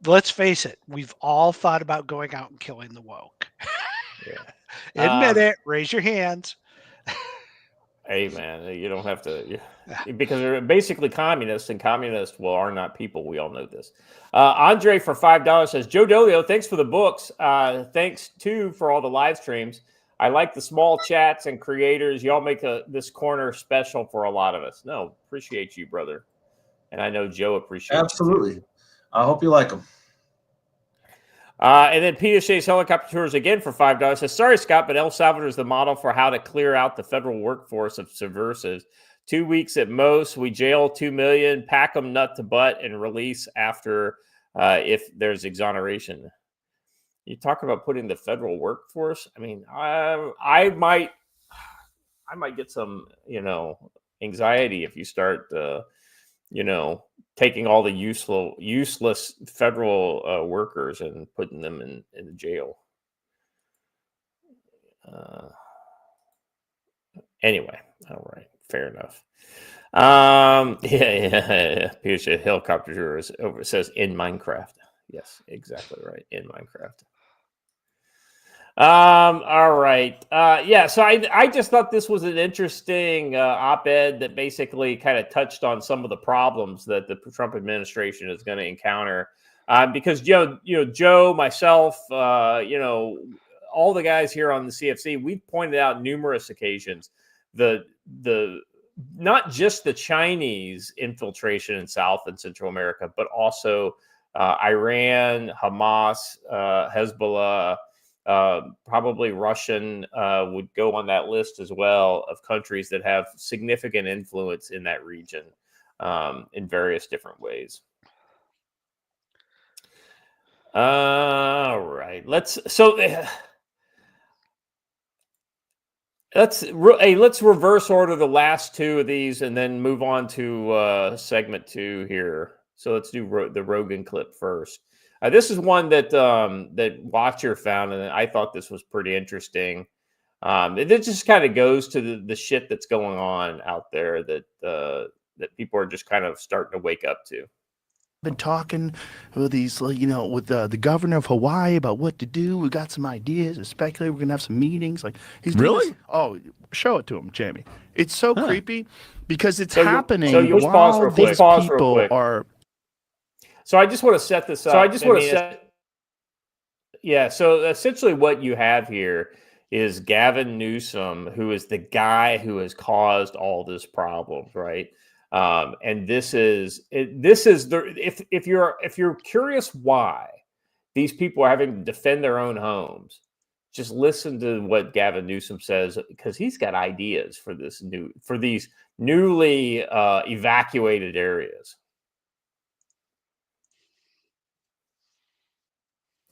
Let's face it. We've all thought about going out and killing the woke. Yeah. Admit it. Raise your hands. Hey, man, you don't have to, because they're basically communists, and communists, well, are not people. We all know this. Andre for $5 says, Joe Dolio, thanks for the books. Thanks, too, for all the live streams. I like the small chats and creators. Y'all make this corner special for a lot of us. No, appreciate you, brother. And I know Joe appreciates it. Absolutely. I hope you like them. And then Peter Shea's helicopter tours again for $5 says, sorry, Scott, but El Salvador is the model for how to clear out the federal workforce of subversives. 2 weeks at most. We jail 2 million, pack them nut to butt, and release after if there's exoneration. You talk about putting the federal workforce. I mean, I might get some, anxiety if you start, taking all the useless federal workers and putting them in the jail. Anyway, all right, fair enough. Yeah. Peter helicopter tour is over. It says in Minecraft. Yes, exactly right. In Minecraft. All right. Yeah, so I just thought this was an interesting op-ed that basically kind of touched on some of the problems that the Trump administration is going to encounter. Because Joe, myself, all the guys here on the CFC, we've pointed out numerous occasions the not just the Chinese infiltration in South and Central America, but also Iran, Hamas, Hezbollah. Probably Russian would go on that list as well, of countries that have significant influence in that region in various different ways. All right, let's reverse order the last 2 of these and then move on to segment 2 here. So let's do the Rogan clip first. This is one that Watcher found, and I thought this was pretty interesting. It just kind of goes to the shit that's going on out there that people are just kind of starting to wake up to. Been talking with these, with the governor of Hawaii about what to do. We got some ideas. Speculate. We're gonna have some meetings. Like he's really. Oh, show it to him, Jamie. It's so creepy because it's so happening while these people are. So I just want to set this up. Yeah. So essentially, what you have here is Gavin Newsom, who is the guy who has caused all this problems, right? And this is if you're curious why these people are having to defend their own homes, just listen to what Gavin Newsom says, because he's got ideas for these newly evacuated areas.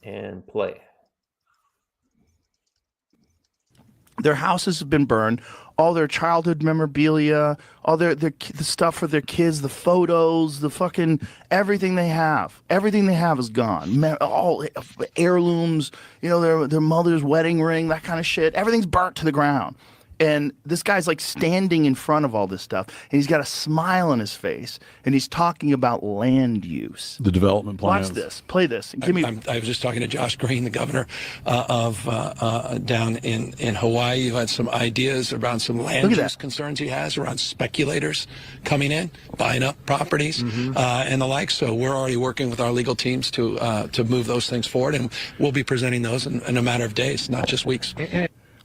And play. Their houses have been burned. All their childhood memorabilia, all the stuff for their kids, the photos, the fucking everything they have is gone. All heirlooms, their mother's wedding ring, that kind of shit. Everything's burnt to the ground. And this guy's like standing in front of all this stuff, and he's got a smile on his face, and he's talking about land use. The development plans. Watch this. Play this. I was just talking to Josh Green, the governor of down in Hawaii, who had some ideas around some land use concerns he has around speculators coming in, buying up properties, and the like. So we're already working with our legal teams to move those things forward, and we'll be presenting those in a matter of days, not just weeks.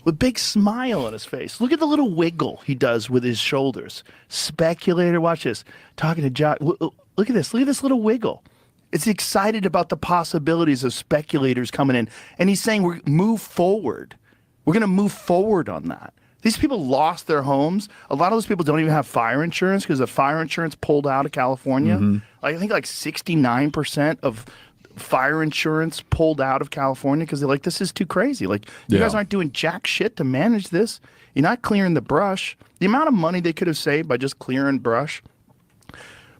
With a big smile on his face. Look at the little wiggle he does with his shoulders. Speculator, watch this. Talking to Josh. Look at this. Look at this little wiggle. It's excited about the possibilities of speculators coming in. And he's saying we're move forward. We're going to move forward on that. These people lost their homes. A lot of those people don't even have fire insurance because the fire insurance pulled out of California. I think like 69% of fire insurance pulled out of California because they're like, this is too crazy. Like, you guys aren't doing jack shit to manage this. You're not clearing the brush. The amount of money they could have saved by just clearing brush,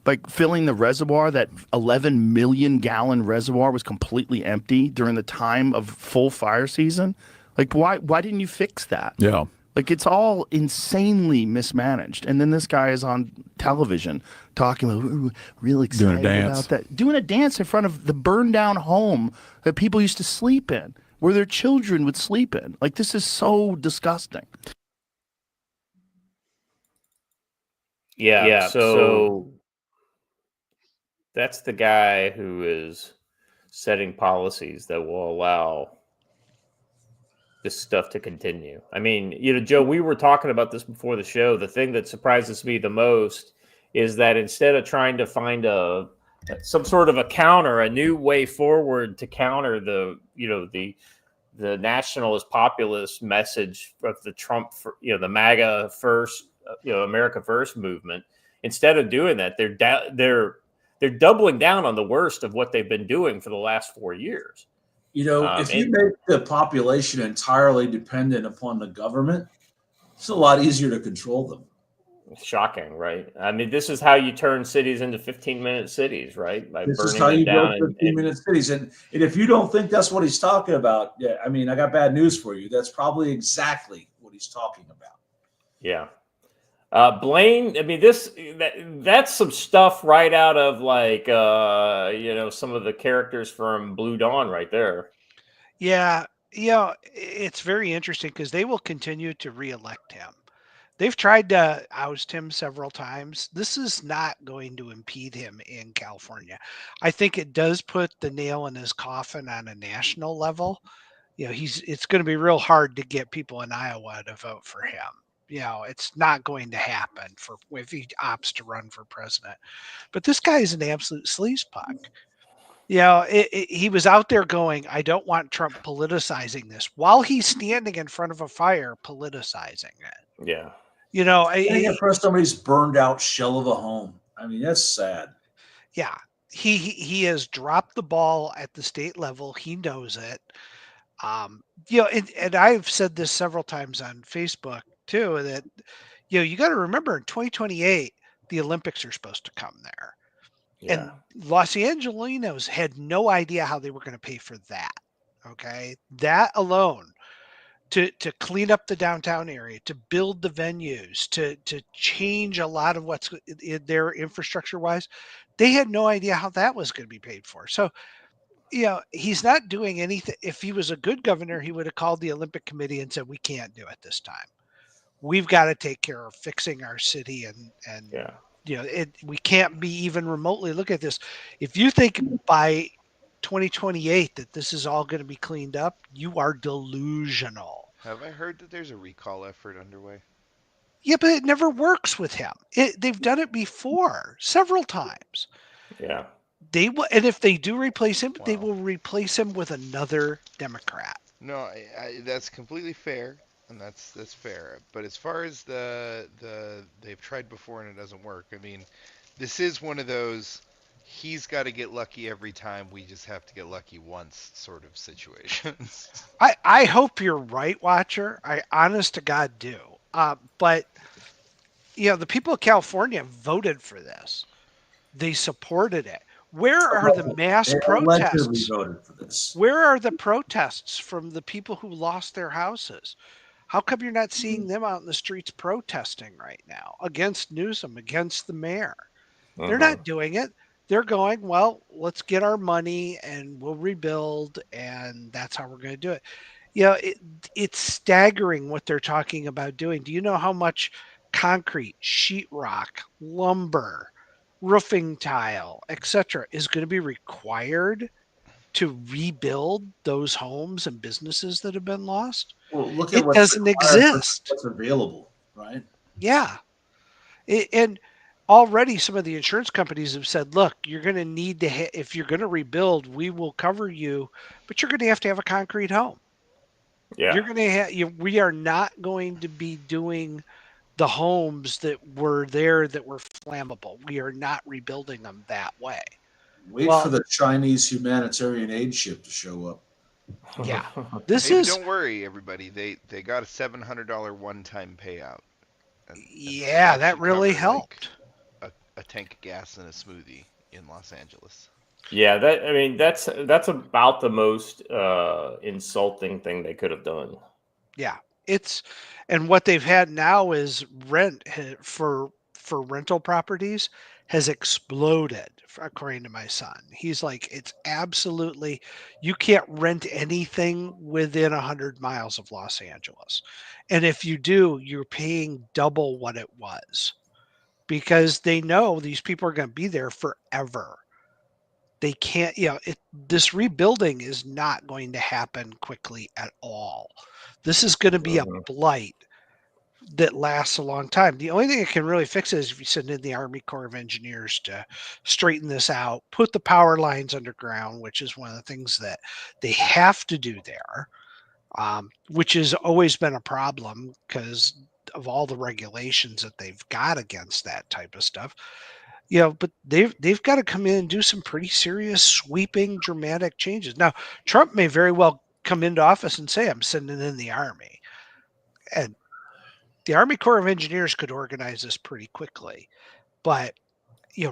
by filling the reservoir, that 11 million gallon reservoir was completely empty during the time of full fire season. Like, why didn't you fix that? Yeah. Like, it's all insanely mismanaged. And then this guy is on television talking about, real excited about that. Doing a dance in front of the burned down home that people used to sleep in, where their children would sleep in. Like, this is so disgusting. Yeah. So that's the guy who is setting policies that will allow this stuff to continue. I mean, Joe, we were talking about this before the show. The thing that surprises me the most is that instead of trying to find some sort of a new way forward to counter the nationalist populist message of the Trump, the MAGA first, America first movement, instead of doing that, they're doubling down on the worst of what they've been doing for the last 4 years. If you make the population entirely dependent upon the government, it's a lot easier to control them. Shocking, right? I mean, this is how you turn cities into 15-minute cities, right? By this burning is how you down build 15-minute cities. And if you don't think that's what he's talking about, I mean, I got bad news for you. That's probably exactly what he's talking about. Yeah. Blaine, I mean, that's some stuff right out of like, some of the characters from Blue Dawn right there. Yeah. It's very interesting because they will continue to reelect him. They've tried to oust him several times. This is not going to impede him in California. I think it does put the nail in his coffin on a national level. It's going to be real hard to get people in Iowa to vote for him. It's not going to happen if he opts to run for president. But this guy is an absolute sleazepuck. He was out there going, I don't want Trump politicizing this, while he's standing in front of a fire politicizing it. Yeah. In front of somebody's burned out shell of a home. I mean, that's sad. Yeah. He has dropped the ball at the state level. He knows it. And I've said this several times on Facebook too, that, you got to remember in 2028, the Olympics are supposed to come there. Yeah. And Los Angelinos had no idea how they were going to pay for that. Okay. That alone to clean up the downtown area, to build the venues, to change a lot of what's in their infrastructure wise. They had no idea how that was going to be paid for. So, he's not doing anything. If he was a good governor, he would have called the Olympic Committee and said, we can't do it this time. We've got to take care of fixing our city. And we can't be even remotely, look at this. If you think by 2028 that this is all going to be cleaned up, you are delusional. Have I heard that there's a recall effort underway? Yeah, but it never works with him. They've done it before several times. Yeah. They will, and if they do replace him, they will replace him with another Democrat. No, that's completely fair, and that's fair. But as far as the they've tried before and it doesn't work. I mean, this is one of those he's got to get lucky every time. We just have to get lucky once sort of situations. I hope you're right, Watcher. I honest to God do. But the people of California voted for this. They supported it. Where are the mass protests? Voted for this. Where are the protests from the people who lost their houses? How come you're not seeing them out in the streets protesting right now against Newsom, against the mayor? They're not doing it. They're going, well, let's get our money and we'll rebuild, and that's how we're going to do it. It's staggering what they're talking about doing. Do you know how much concrete, sheetrock, lumber, roofing tile, etc., is going to be required to rebuild those homes and businesses that have been lost? Well, look at it doesn't exist. What's available, right? Yeah. And already some of the insurance companies have said, look, you're going to need to, if you're going to rebuild, we will cover you, but you're going to have a concrete home. Yeah. You're going to we are not going to be doing the homes that were there that were flammable. We are not rebuilding them that way. Wait for the Chinese humanitarian aid ship to show up. Yeah. Don't worry, everybody. They got a $700 one-time payout. And that really helped. Like a tank of gas and a smoothie in Los Angeles. Yeah, that's about the most insulting thing they could have done. Yeah. And what they've had now is rent for rental properties has exploded, according to my son. He's like, it's absolutely, you can't rent anything within 100 miles of Los Angeles. And if you do, you're paying double what it was because they know these people are going to be there forever. They can't, this rebuilding is not going to happen quickly at all. This is going to be a blight that lasts a long time. The only thing that can really fix it is if you send in the Army Corps of Engineers to straighten this out, put the power lines underground, which is one of the things that they have to do there, which has always been a problem because of all the regulations that they've got against that type of stuff. But they've got to come in and do some pretty serious, sweeping, dramatic changes. Now, Trump may very well come into office and say, I'm sending in the Army. And the Army Corps of Engineers could organize this pretty quickly. But,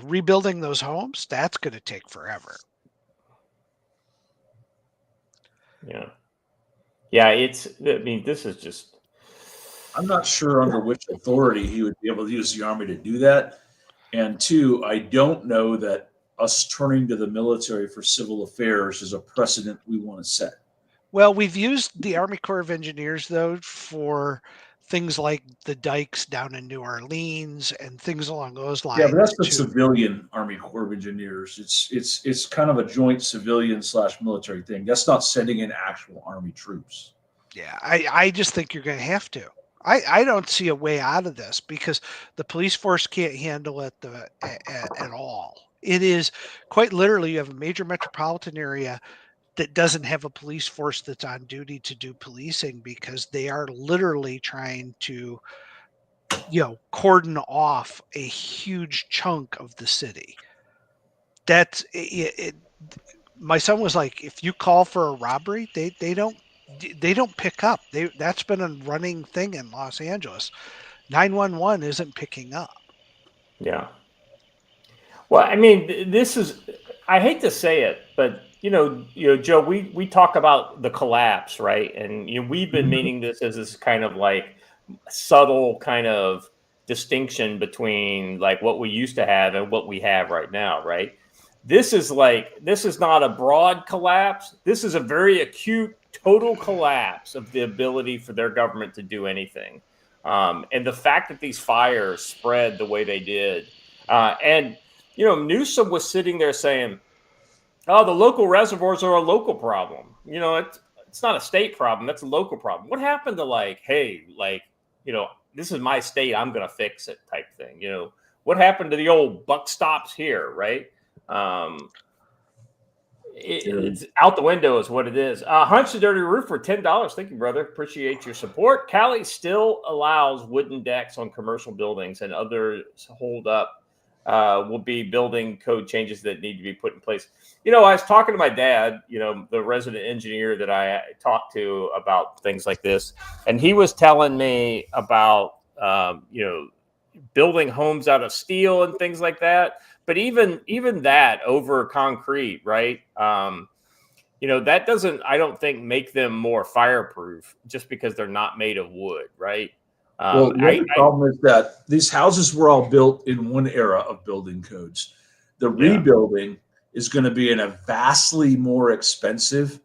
rebuilding those homes, that's going to take forever. Yeah. Yeah, this is just... I'm not sure under which authority he would be able to use the Army to do that. And two, I don't know that us turning to the military for civil affairs is a precedent we want to set. Well, we've used the Army Corps of Engineers, though, for things like the dikes down in New Orleans and things along those lines. Yeah, but that's the civilian Army Corps of Engineers. It's kind of a joint civilian/military thing. That's not sending in actual Army troops. Yeah, I just think you're going to have to. I don't see a way out of this because the police force can't handle it at all. It is quite literally, you have a major metropolitan area that doesn't have a police force that's on duty to do policing because they are literally trying to, cordon off a huge chunk of the city. That's it. My son was like, if you call for a robbery, they don't pick up. That's been a running thing in Los Angeles. 911 isn't picking up. Yeah. Well, this is, I hate to say it, but Joe, we talk about the collapse, right? And we've been meaning this as this kind of like subtle kind of distinction between like what we used to have and what we have right now, right? This is not a broad collapse. This is a very acute, total collapse of the ability for their government to do anything. And the fact that these fires spread the way they did, and Newsom was sitting there saying, "Oh, the local reservoirs are a local problem. It's not a state problem. That's a local problem." What happened to this is my state, I'm going to fix it type thing? What happened to the old buck stops here, right? It's out the window is what it is. Hunch the Dirty Roof for $10. Thank you, brother. Appreciate your support. Cali still allows wooden decks on commercial buildings, and others hold up. Will be building code changes that need to be put in place. I was talking to my dad, the resident engineer that I talked to about things like this, and he was telling me about, building homes out of steel and things like that. But even that over concrete, right? That doesn't, I don't think, make them more fireproof just because they're not made of wood, right? Well, the problem is that these houses were all built in one era of building codes. The rebuilding is going to be in a vastly more expensive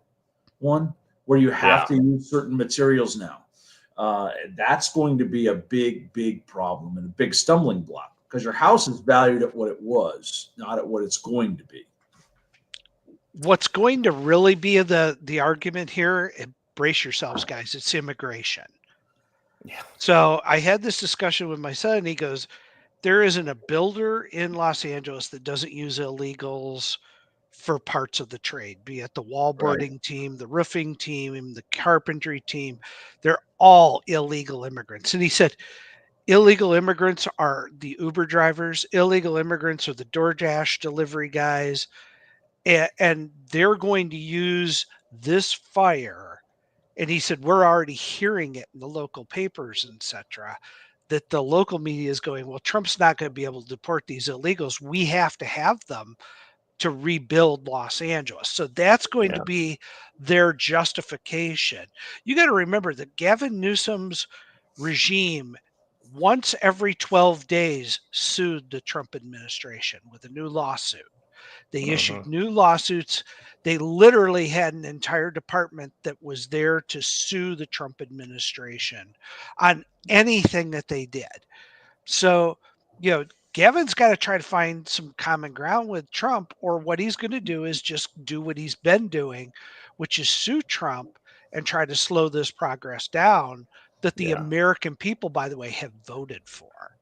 one where you have to use certain materials now. That's going to be a big, big problem and a big stumbling block because your house is valued at what it was, not at what it's going to be. What's going to really be the argument here, and brace yourselves, guys, it's immigration. Yeah. So I had this discussion with my son, and he goes, there isn't a builder in Los Angeles that doesn't use illegals for parts of the trade, be it the wallboarding team, the roofing team, the carpentry team. They're all illegal immigrants. And he said, illegal immigrants are the Uber drivers. Illegal immigrants are the DoorDash delivery guys. And they're going to use this fire. And he said, we're already hearing it in the local papers, etc., that the local media is going, well, Trump's not going to be able to deport these illegals. We have to have them to rebuild Los Angeles. So that's going to be their justification. You got to remember that Gavin Newsom's regime once every 12 days sued the Trump administration with a new lawsuit. They issued new lawsuits. They literally had an entire department that was there to sue the Trump administration on anything that they did. So, Gavin's got to try to find some common ground with Trump, or what he's going to do is just do what he's been doing, which is sue Trump and try to slow this progress down that the American people, by the way, have voted for.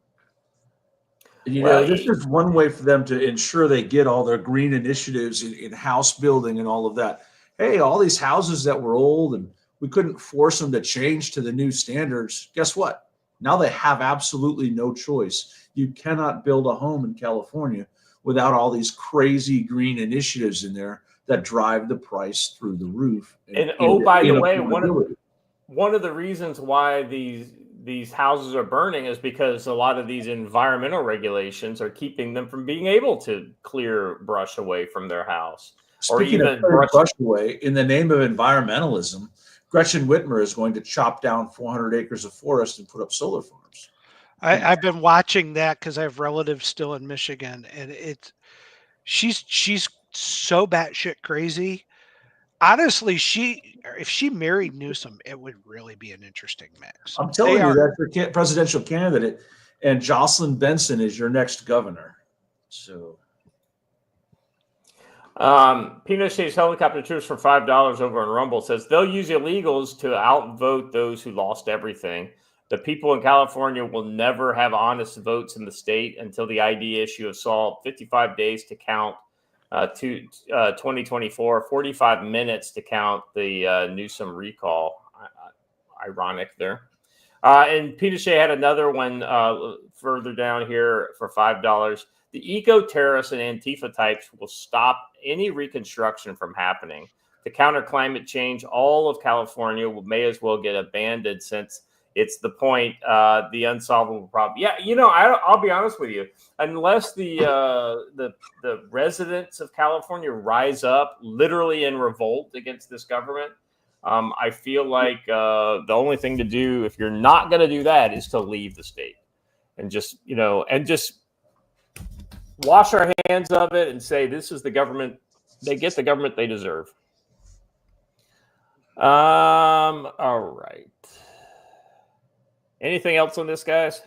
This is one way for them to ensure they get all their green initiatives in house building and all of that. Hey, all these houses that were old and we couldn't force them to change to the new standards. Guess what? Now they have absolutely no choice. You cannot build a home in California without all these crazy green initiatives in there that drive the price through the roof. And by the way, one of the reasons why these houses are burning is because a lot of these environmental regulations are keeping them from being able to clear brush away from their house. Speaking of brush away, in the name of environmentalism, Gretchen Whitmer is going to chop down 400 acres of forest and put up solar farms. I've been watching that because I have relatives still in Michigan, and she's so batshit crazy. Honestly, if she married Newsom, it would really be an interesting mix. I'm telling you, that's your presidential candidate, and Jocelyn Benson is your next governor. So, Pinochet's helicopter troops for $5 over on Rumble says they'll use illegals to outvote those who lost everything. The people in California will never have honest votes in the state until the ID issue is solved. 55 days to count. 2024, 45 minutes to count the Newsom recall. Ironic there. And Pinochet had another one further down here for $5. The eco-terrorists and Antifa types will stop any reconstruction from happening. To counter climate change, all of California may as well get abandoned since It's the point, the unsolvable problem. Yeah, I'll be honest with you. Unless the residents of California rise up literally in revolt against this government, I feel like the only thing to do if you're not going to do that is to leave the state and just wash our hands of it and say this is the government. They get the government they deserve. All right. Anything else on this, guys?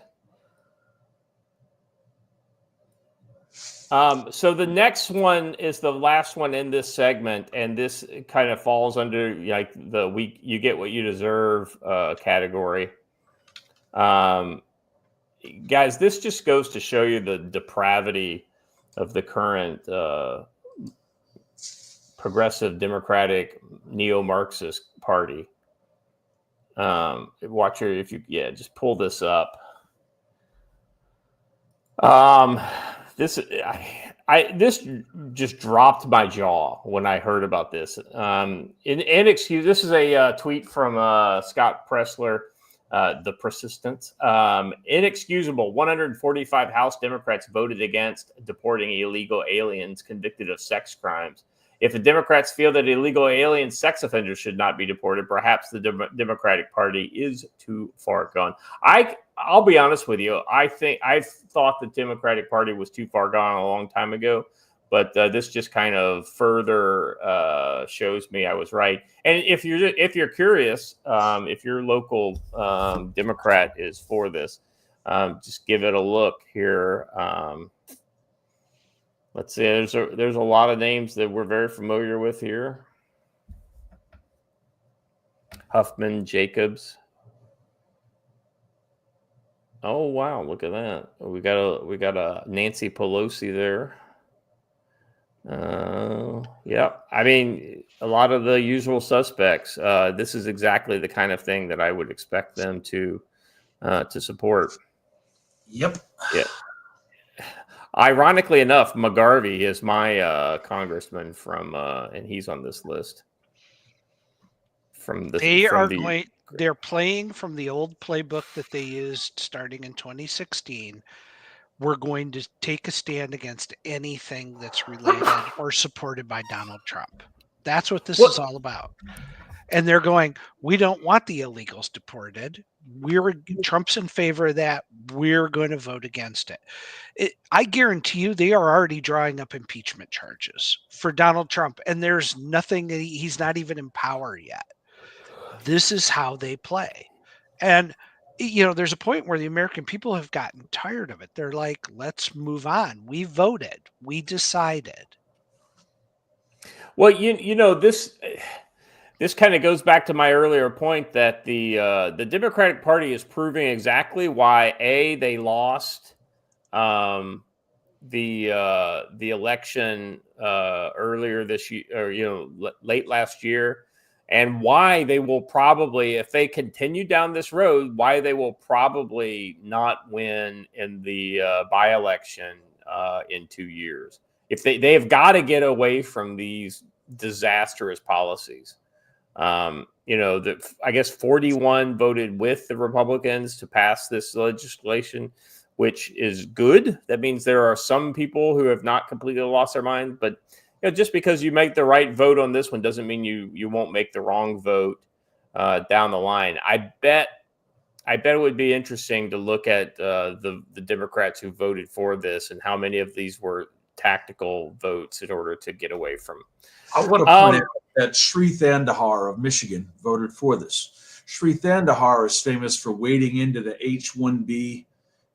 So the next one is the last one in this segment, and this kind of falls under like you get what you deserve category. Guys, this just goes to show you the depravity of the current progressive democratic neo-Marxist party. Just pull this up. This just dropped my jaw when I heard about this. This is a tweet from Scott Pressler, The Persistence. Inexcusable. 145 House Democrats voted against deporting illegal aliens convicted of sex crimes. If the Democrats feel that illegal alien sex offenders should not be deported, perhaps the Democratic Party is too far gone. I'll be honest with you. I thought the Democratic Party was too far gone a long time ago, but this just kind of further shows me I was right. And if you're curious, if your local Democrat is for this, just give it a look here. Let's see. There's a lot of names that we're very familiar with here. Huffman, Jacobs. Oh wow! Look at that. We got a Nancy Pelosi there. Yeah. I mean, a lot of the usual suspects. This is exactly the kind of thing that I would expect them to support. Yep. Yeah. Ironically enough, McGarvey is my congressman from, and he's on this list. They're playing from the old playbook that they used starting in 2016. We're going to take a stand against anything that's related or supported by Donald Trump. That's what this is all about. And they're going, we don't want the illegals deported. Trump's in favor of that. We're going to vote against it. I guarantee you they are already drawing up impeachment charges for Donald Trump. And there's nothing, he's not even in power yet. This is how they play. And, there's a point where the American people have gotten tired of it. They're like, let's move on. We voted. We decided. Well, this kind of goes back to my earlier point that the Democratic Party is proving exactly why they lost the election earlier this year, or late last year, and why they will probably, if they continue down this road, why they will probably not win in the by-election in 2 years. If they have got to get away from these disastrous policies. I guess 41 voted with the Republicans to pass this legislation, which is good. That means there are some people who have not completely lost their mind, but just because you make the right vote on this one doesn't mean you won't make the wrong vote down the line. I bet it would be interesting to look at the Democrats who voted for this and how many of these were tactical votes in order to get away from. I want to point out that Sri Thandahar of Michigan voted for this. Sri Thandahar is famous for wading into the H-1B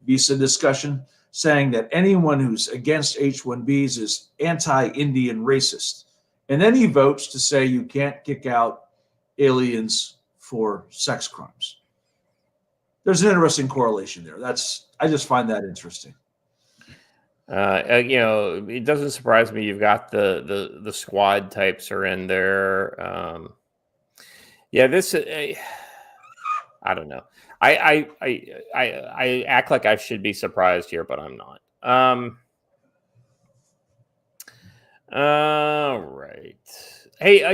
visa discussion, saying that anyone who's against H-1Bs is anti-Indian racist. And then he votes to say you can't kick out aliens for sex crimes. There's an interesting correlation there. I just find that interesting. It doesn't surprise me. You've got the squad types are in there. I don't know. I act like I should be surprised here, but I'm not. All right. Hey,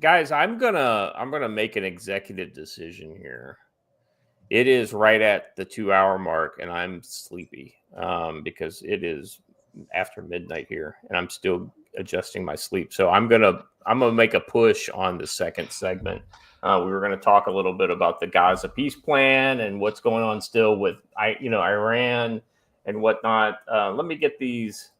guys, I'm gonna make an executive decision here. It is right at the 2-hour mark, and I'm sleepy because it is after midnight here, and I'm still adjusting my sleep. So I'm gonna make a push on the second segment. We were going to talk a little bit about the Gaza peace plan and what's going on still with Iran and whatnot. Let me get these.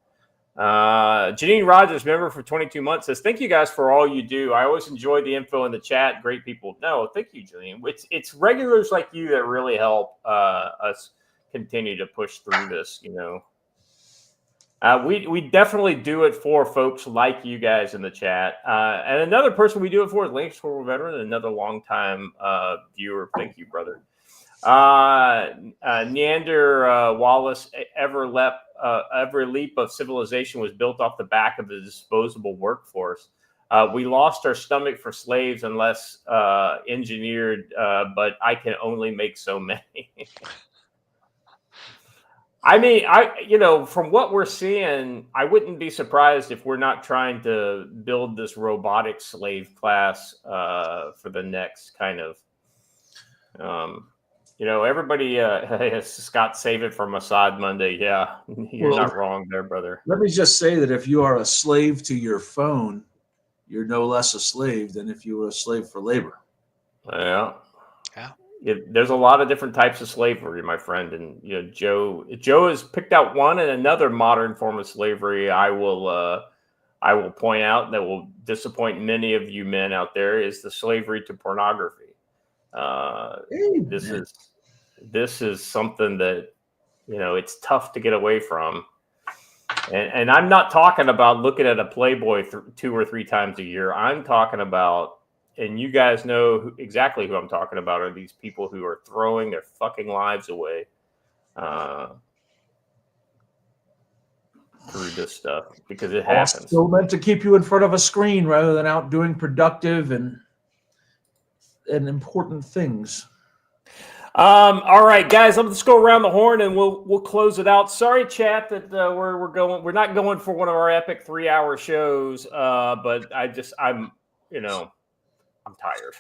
Janine Rogers, member for 22 months, says, "Thank you guys for all you do. I always enjoy the info in the chat. Great people." No, thank you, Janine. It's regulars like you that really help us continue to push through this. We definitely do it for folks like you guys in the chat. And another person we do it for is Lance Corporal Veteran, another longtime viewer. Thank you, brother. Neander Wallace, every leap of civilization was built off the back of a disposable workforce. We lost our stomach for slaves unless engineered, but I can only make so many. I mean, from what we're seeing, I wouldn't be surprised if we're not trying to build this robotic slave class for the next kind of, everybody, Scott, save it for Mossad Monday. Yeah, you're not wrong there, brother. Let me just say that if you are a slave to your phone, you're no less a slave than if you were a slave for labor. Yeah. There's a lot of different types of slavery, my friend, and Joe has picked out one and another modern form of slavery. I will point out that will disappoint many of you men out there is the slavery to pornography. This is something that it's tough to get away from, and I'm not talking about looking at a Playboy 2 or 3 times a year. I'm talking about. And you guys know exactly who I'm talking about are these people who are throwing their fucking lives away through this stuff because it happens. Still meant to keep you in front of a screen rather than out doing productive and important things. All right, guys, let's go around the horn and we'll close it out. Sorry, chat, that we're not going for one of our epic 3-hour shows, but I'm tired.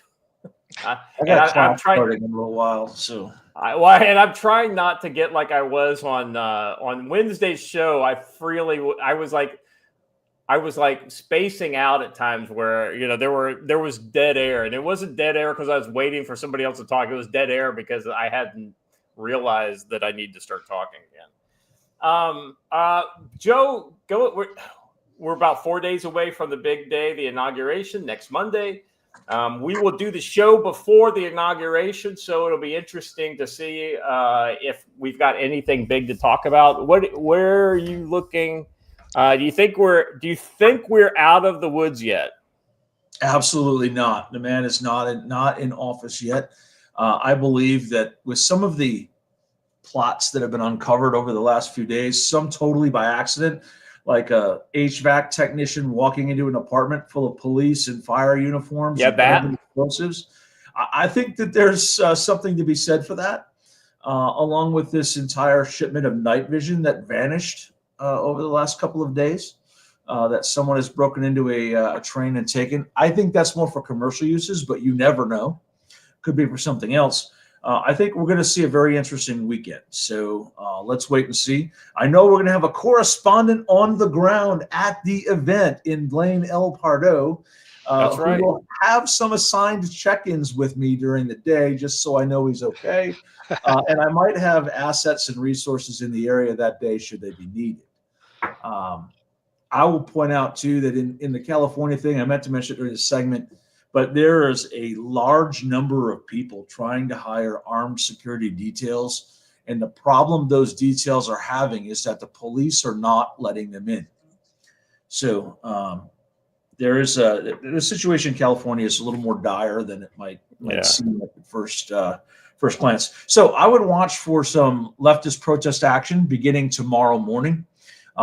I'm trying in a little while, so I'm trying not to get like I was on Wednesday's show. I was like spacing out at times where there was dead air, and it wasn't dead air because I was waiting for somebody else to talk. It was dead air because I hadn't realized that I need to start talking again. Joe, we're about 4 days away from the big day, the inauguration next Monday. We will do the show before the inauguration, so it'll be interesting to see if we've got anything big to talk about. Where are you looking? Do you think we're out of the woods yet? Absolutely not. The man is not in office yet. I believe that with some of the plots that have been uncovered over the last few days, some totally by accident, like a HVAC technician walking into an apartment full of police and fire uniforms. Yeah, that explosives. I think that there's something to be said for that, along with this entire shipment of night vision that vanished over the last couple of days. That someone has broken into a train and taken. I think that's more for commercial uses, but you never know. Could be for something else. I think we're going to see a very interesting weekend. So let's wait and see. I know we're going to have a correspondent on the ground at the event in Blaine El Pardo. That's right. Who will have some assigned check-ins with me during the day, just so I know he's okay. And I might have assets and resources in the area that day should they be needed. I will point out, too, that in the California thing, I meant to mention it during the segment, but there is a large number of people trying to hire armed security details. And the problem those details are having is that the police are not letting them in. So there is the situation in California is a little more dire than it might seem at the first glance. So I would watch for some leftist protest action beginning tomorrow morning.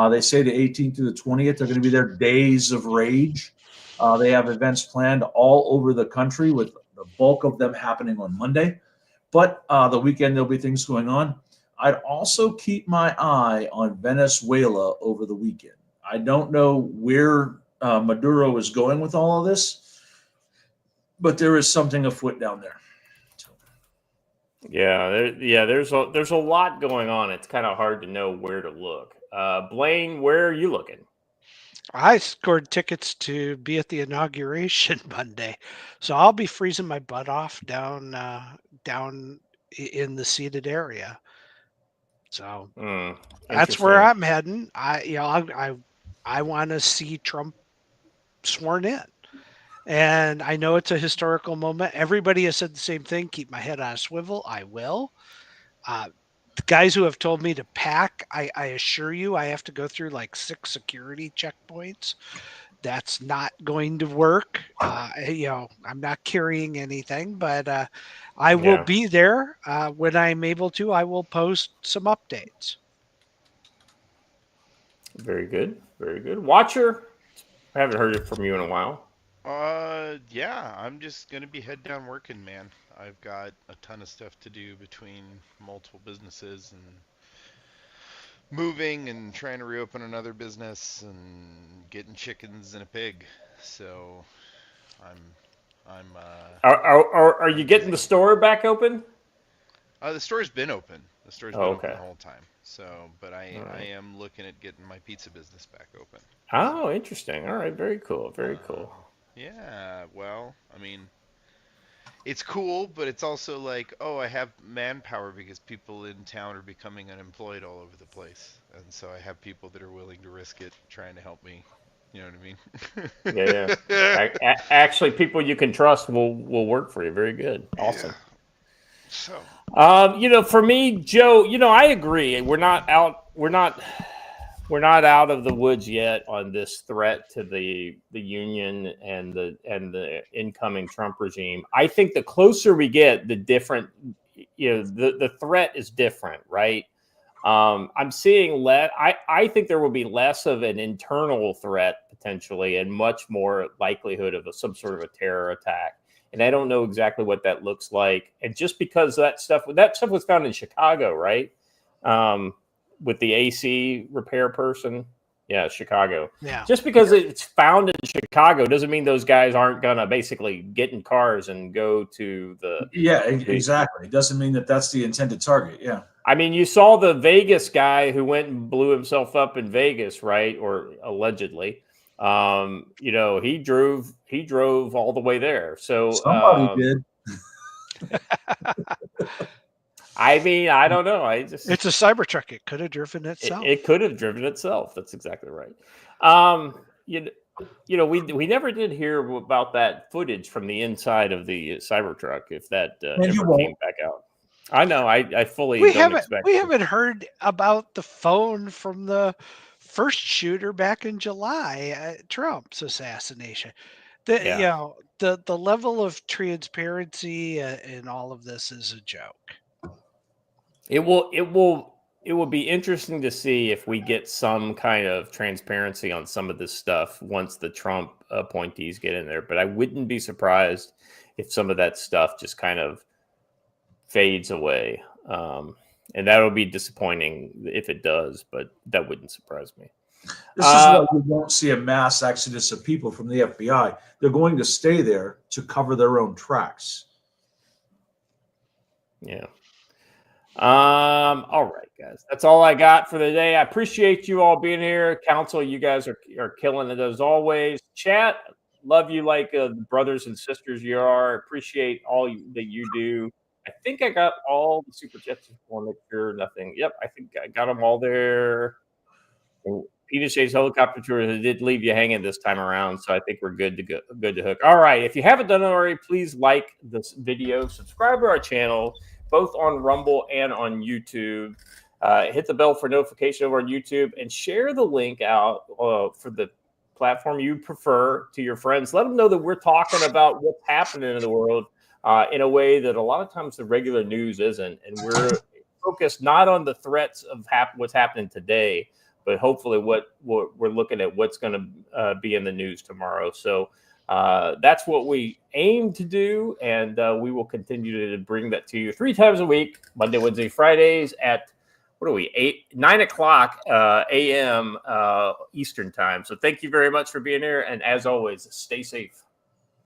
They say the 18th to the 20th are going to be their days of rage. They have events planned all over the country, with the bulk of them happening on Monday. But the weekend, there'll be things going on. I'd also keep my eye on Venezuela over the weekend. I don't know where Maduro is going with all of this, but there is something afoot down there. There's a lot going on. It's kind of hard to know where to look. Blaine, where are you looking? I scored tickets to be at the inauguration Monday, so I'll be freezing my butt off down in the seated area. So that's where I'm heading. I want to see Trump sworn in. And I know it's a historical moment. Everybody has said the same thing. Keep my head on a swivel. I will. The guys who have told me to pack, I assure you, I have to go through like 6 security checkpoints. That's not going to work. I'm not carrying anything, but I will be there. When I'm able to, I will post some updates. Very good. Very good. Watcher, I haven't heard it from you in a while. Yeah, I'm just gonna be head down working, man. I've got a ton of stuff to do between multiple businesses and moving and trying to reopen another business and getting chickens and a pig. So Are you getting the store back open? The store's been open. The store's been open the whole time. So, but I am looking at getting my pizza business back open. Oh, interesting. All right, very cool. Very cool. Yeah, well, I mean, it's cool, but it's also like, oh, I have manpower because people in town are becoming unemployed all over the place. And so I have people that are willing to risk it trying to help me. You know what I mean? Yeah. Actually, people you can trust will work for you. Very good. Awesome. Yeah. So, for me, Joe, I agree. We're not out of the woods yet on this threat to the union and the incoming Trump regime. I think the closer we get, the different, the threat is different, right? I'm seeing I think there will be less of an internal threat potentially and much more likelihood of some sort of a terror attack. And I don't know exactly what that looks like. And just because that stuff was found in Chicago, right? With the AC repair person. Yeah, Chicago. Yeah. Just because it's found in Chicago doesn't mean those guys aren't going to basically get in cars and go to the... Yeah, exactly. It doesn't mean that that's the intended target. Yeah. I mean, you saw the Vegas guy who went and blew himself up in Vegas, right? Or allegedly. He drove all the way there. So somebody did. I mean, I don't know. It's a Cybertruck. It could have driven itself. It could have driven itself. That's exactly right. We never did hear about that footage from the inside of the Cybertruck. If that ever came back out, I know. I fully don't expect. We haven't heard about the phone from the first shooter back in July, Trump's assassination. The level of transparency in all of this is a joke. It will be interesting to see if we get some kind of transparency on some of this stuff once the Trump appointees get in there. But I wouldn't be surprised if some of that stuff just kind of fades away. And that would be disappointing if it does, but that wouldn't surprise me. This is why you won't see a mass exodus of people from the FBI. They're going to stay there to cover their own tracks. Yeah. All right, guys. That's all I got for the day. I appreciate you all being here. Council, you guys are killing it as always. Chat, love you like the brothers and sisters you are. Appreciate all that you do. I think I got all the super chats. Want to make sure nothing. Yep, I think I got them all there. Peter Shay's helicopter tour did leave you hanging this time around, so I think we're good to hook. All right, if you haven't done it already, please like this video, subscribe to our channel, both on Rumble and on YouTube. Hit the bell for notification over on YouTube, and share the link out for the platform you prefer to your friends. Let them know that we're talking about what's happening in the world in a way that a lot of times the regular news isn't, and we're focused not on the threats of what's happening today, but hopefully what we're looking at what's going to be in the news tomorrow. So that's what we aim to do, and we will continue to bring that to you 3 times a week, Monday, Wednesday, Fridays at 9 o'clock a.m. Eastern time. So thank you very much for being here, and as always, stay safe.